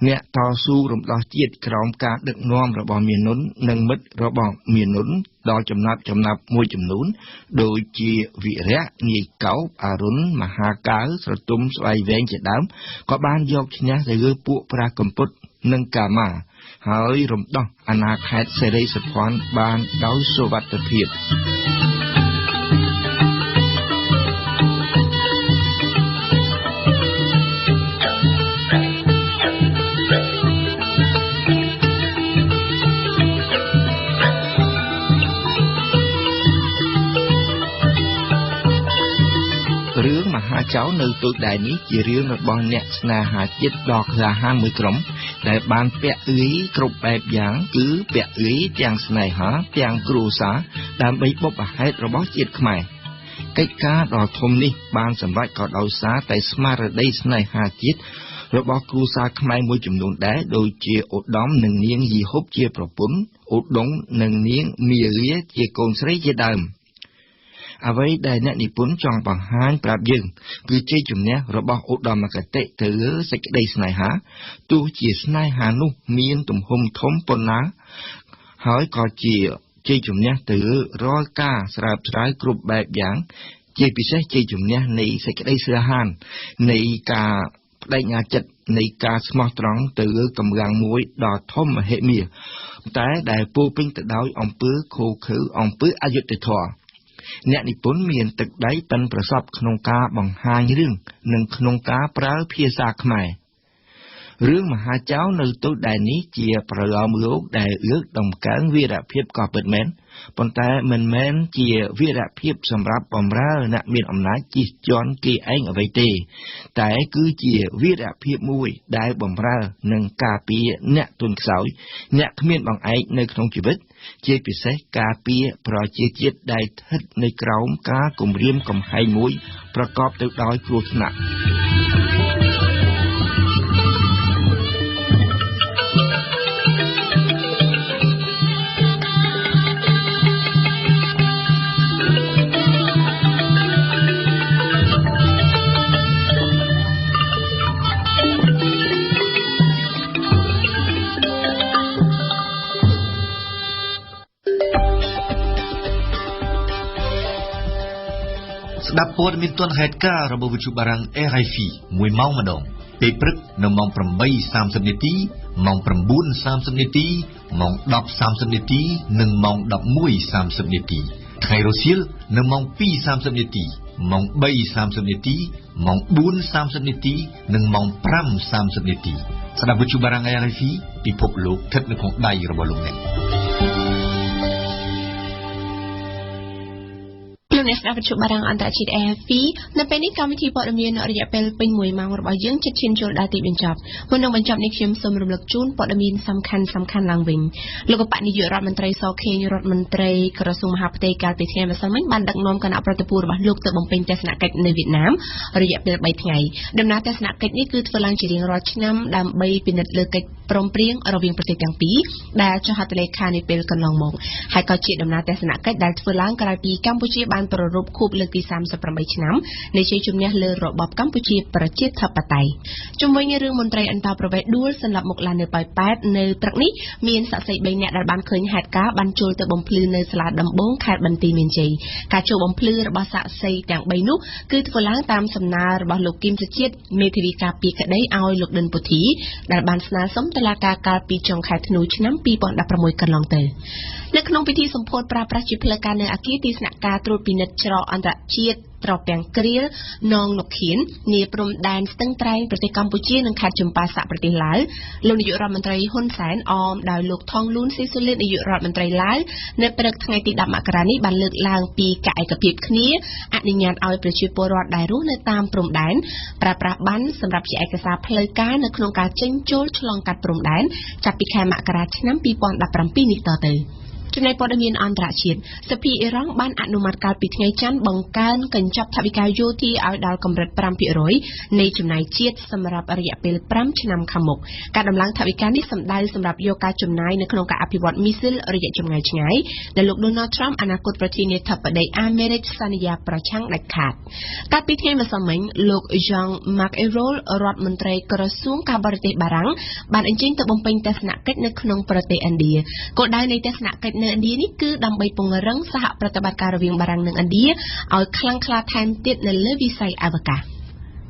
អ្នកតស៊ូរំដោះជាតិក្រោមការដឹកនាំរបស់មាននុននិងមិត្តរបស់មាននុនដល់ចំណាប់មួយចំនួនដូចជាវិរៈនាយកោបអរុណមហាកាវស្រទុំស្បៃវែងជាដើមក៏បានយកឈ្នះទៅលើពួកព្រះកំពតនិងកាមាហើយរំដោះអាណាខេត្តសេរីសុភ័ណ្ឌបានដោយសុវត្ថិភាពរឿងមហាចៅនៅទូដែននេះជារឿងរបស់អ្នកស្នេហាជាតិដ៏ក្លាហានមួយក្រុមដែលបានពាក់អឿយគ្រប់បែបយ៉ាងគឺពាក់អឿយទាំងស្នេហាទាំងគ្រួសារដើម្បីបុព្វហេតុរបស់ជាតិខ្មែរកិច្ចការដ៏ធំនេះបានសម្រេចក៏ដោយសារតែស្មារតីស្នេហាជាតិរបស់គ្រួសារខ្មែរមួយចំនួនដែរដូចជាឧត្តមនិងនាងយីហុបជាប្រពន្ធឧត្តមនិងនាងមាលាជាកូនស្រីជាដើមអ្វីដែលអ្នកនិពន្ធចង់បង្ហាញប្រាប់យើងគឺជ័យជំនះរបស់ឧត្តមគតិទៅលើសេចក្តីស្នេហាទោះជាស្នេហានោះមានទំហំធំប៉ុណ្ណាហើយក៏ជាជ័យជំនះទៅលើរាល់ការស្រើបស្រាវគ្រប់បែបយ៉ាងជាពិសេសជ័យជំនះនៃសេចក្តីស្នេហានៃការបដិញ្ញាចិត្តនៃការស្មោះត្រង់ទៅលើកម្លាំងមួយដ៏ធំមហិមាតែដែលពោពេញទៅដោយអំពើឃោរឃៅអំពើអយុត្តិធម៌អ្នកនិពន្ធមានទឹកដៃប៉ិនប្រសប់ក្នុងការបង្ហាញរឿងនិងក្នុងការប្រើភាសាខ្មែររឿងមហាចៅនៅទូដែននេះជាប្រលោមលោកដែលលើកតម្កើងវីរភាពក៏ពិតមែនប៉ុន្តែមិនមែនជាវីរភាពសម្រាប់បម្រើអ្នកមានអំណាចជិះជាន់គេឯងអ្វីទេតែគឺជាវីរភាពមួយដែលបម្រើនិងការពារអ្នកទុនខ្សោយអ្នកគ្មានបង្អែកនៅក្នុងជីវិតជាពិសេសការពារប្រជាជាតិដែលស្ថិតនៅក្រោមការគំរាមកំហែងមួយប្រកបទៅដោយគ្រោះថ្នាក់ស្ដាប់ព័ត៌មានទាន់ហេតុការណ៍របស់វិទ្យុបារាំង RFI 1 ម៉ោងម្ដងពេលព្រឹកនៅម៉ោង 8:30 នាទីម៉ោង 9:30 នាទីម៉ោង 10:30 នាទីនិងម៉ោង 11:30 នាទីថ្ងៃរសៀលនៅម៉ោង 2:30 នាទីម៉ោង 3:30 នាទីម៉ោង 4:30 នាទីនិងម៉ោង 5:30 នាទីស្ដាប់វិទ្យុបារាំង RFI ពិភពលោកស្ថិតនៅក្នុងដៃរបស់លោកអ្នកអ្នកស្ដាប់វិទ្យុបារាំងអន្តរជាតិ AFP នៅពេលនេះកម្មវិធីព័ត៌មានរយៈពេលពេញ1ម៉ោងរបស់យើងជិតឈានចូលដល់ទីបញ្ចប់មុននឹងបញ្ចប់នេះខ្ញុំសូមរំលឹកជូនព័ត៌មានសំខាន់ឡើងវិញលោកបនាយករដ្ឋមន្ត្រីសខេងរដ្ឋមន្ត្រីក្រសួងមហាផ្ទៃកាលពីថ្ងៃម្សិលមិញបានដឹកនាំគណៈប្រតិភូរបស់លោកទៅបំពេញទស្សនកិច្ចនៅវៀតណាមរយៈពេល3ថ្ងៃដំណើរទស្សនកិច្ចនេះគឺធ្វើឡើងជារៀងរាល់ឆ្នាំដើម្បីពិនិត្យលើកិច្ចព្រមព្រៀងរវាងប្រទេសទាំងពីរដែលចុះហត្ថលេខានាពេលកន្លងមកហើយក៏ជាដំណើរទស្សនកិច្ចដែលធ្វើឡើងក្រោយពីកម្ពុជាបានប្រារព្ធខួបលើកទី38ឆ្នាំនៃជ័យជំនះលើរបបកម្ពុជាប្រជាធិបតេយ្យជំវិញរឿងមន្ត្រីអន្តរប្រវេសន៍ដួលសន្លប់មុខឡើងនៅប៉ោយប៉ែតនៅព្រឹកនេះមានសាក្សី3នាក់ដែលបានឃើញហេតុការណ៍បានចូលទៅបំភ្លឺនៅសាលាដំបងខេត្តបន្ទាយមានជ័យការចូលបំភ្លឺរបស់សាក្សីទាំង3នោះគឺធ្វើឡើងតាមសំណើរបស់លោកគឹមសុជាតិមេធាវីការពារក្តីឲ្យលោកដិនពុធីដែលបានស្នើសុំតុលាការកាលពីចុងខែធ្នូឆ្នាំ2016កន្លងទៅនៅក្នុងពិធីសម្ពោធប្រើប្រាស់ជាផ្លូវការនៅអគារទីស្នាក់ការត្រួតពិ និត្យច្រកអន្តរជាតិត្រពាំងគ្រៀលនងនុខៀននាព្រំដែនស្ទឹងត្រែងប្រទេសកម្ពុជានិងខេត្តចំប៉ាសាក់ប្រទេសឡាវលោកនាយករដ្ឋមន្ត្រីហ៊ុនសែនអមដោយលោកថងលួនស៊ីស៊ូលីននាយករដ្ឋមន្ត្រីឡាវនៅព្រឹកថ្ងៃទី10មករានេះបានលើកឡើងពីការឯកភាពគ្នាអនុញ្ញាតឲ្យប្រជាពលរដ្ឋដែលរស់នៅតាមព្រំដែនប្រើប្រាស់ប័ណ្ណសម្រាប់ជាឯកសារផ្លូវការនៅក្នុងការចេញចូលឆ្លងកាត់ព្រំដែនចាប់ពីខែមករាឆ្នាំ2017នេះតទៅចំណែកព័ត៌មានអន្តរជាតិសភាអ៊ីរ៉ង់បានអនុម័តកាលពីថ្ងៃច័ន្ទបង្កើនកញ្ចប់ថវិកាយោធាឲ្យដល់កម្រិត 5% នៃចំណាយជាតិសម្រាប់រយៈពេល5ឆ្នាំខាងមុខការដំឡើងថវិកានេះសំដៅសម្រាប់យកការចំណាយនៅក្នុងការអភិវឌ្ឍមីស៊ីលរយៈចម្ងាយឆ្ងាយដែលលោក Donald Trump អនាគតប្រធានាធិបតីអាមេរិកសន្យាប្រឆាំងដាច់ខាតកាលពីថ្ងៃម្សិលមិញលោក Jean-Marc Ayrault រដ្ឋមន្ត្រីក្រសួងការបរទេសបារាំងបានអញ្ជើញទៅបំពេញទស្សនកិច្ចនៅក្នុងប្រទេសឥណ្ឌាគោលដៅនៃទស្សនកិច្ចនៅឥណ្ឌានេះគឺដើម្បីពង្រឹងសហប្រតិបត្តិការរវាងបារាំងនិងឥណ្ឌាឲ្យខ្លាំងក្លាថែមទៀតនៅលើវិស័យអវកាស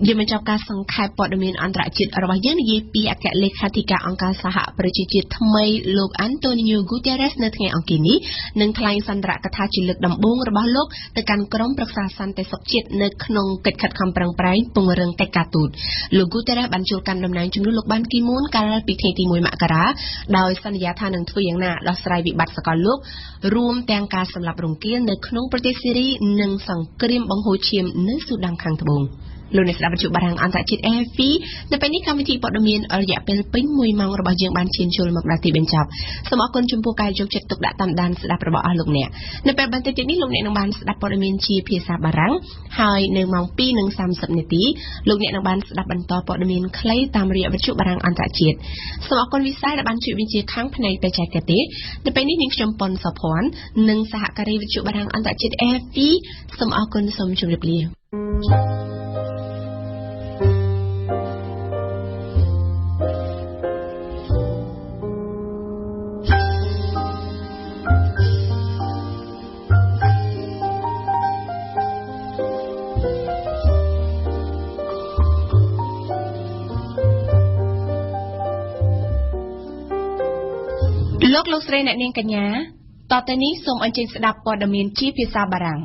យើងបញ្ចប់ការសង្ខេបព័ត៌មានអន្តរជាតិរបស់យើងនិយាយពីអគ្គលេខាធិការអង្គការសហប្រជាជាតិថ្មីលោក Antonio Guterres នៅថ្ងៃអង្គារនេះនឹងថ្លែងសន្ទរកថាជាលើកដំបូងរបស់លោកទៅកាន់ក្រុមប្រឹក្សាសន្តិសុខជាតិនៅក្នុងកិច្ចខិតខំប្រឹងប្រែងពង្រឹងកិច្ចការទូតលោក Guterres បានជួបកាន់តំណែងជំនួសលោកបានគីមូនកាលពីថ្ងៃទី1មករាដោយសន្យាថានឹងធ្វើយ៉ាងណាដោះស្រាយវិបត្តិសកលលោករួមទាំងការសម្លាប់រង្គាលនៅក្នុងប្រទេសស៊ីរីនិងសង្គ្រាមបង្ហូរឈាមនៅស៊ូដានខាងត្បូងលោកអ្នកស្ដាប់វិទ្យុបារាំងអន្តរជាតិ AFP នៅពេលនេះកម្មវិធីព័ត៌មានរយៈពេលពេញ1ម៉ោងរបស់យើងបានឈានចូលមកដល់ទីបញ្ចប់សូមអរគុណចំពោះការយកចិត្តទុកដាក់តាមដានស្ដាប់របស់អស់លោកអ្នកនៅពេលបន្តិចទៀតនេះលោកអ្នកនឹងបានស្ដាប់ព័ត៌មានជាភាសាបារាំងហើយនៅម៉ោង 2:30 នាទីលោកអ្នកនឹងបានស្ដាប់បន្តព័ត៌មានខ្លីតាមរយៈវិទ្យុបារាំងអន្តរជាតិសូមអរគុណវិសាលដែលបានជួយបញ្ជាខាងផ្នែកបច្ចេកទេសនៅពេលនេះនាងខ្ញុំប៉ុនសុភ័ណ្ឌនិងសហការីវិទ្យុបារាំងអន្តរជាតិ AFP សូមអរគុណសូមជម្រាបលាលោកស្រីអ្នកនាងកញ្ញាតទៅនេះសូមអញ្ជើញស្ដាប់ព័ត៌មានជាភាសាបារាំង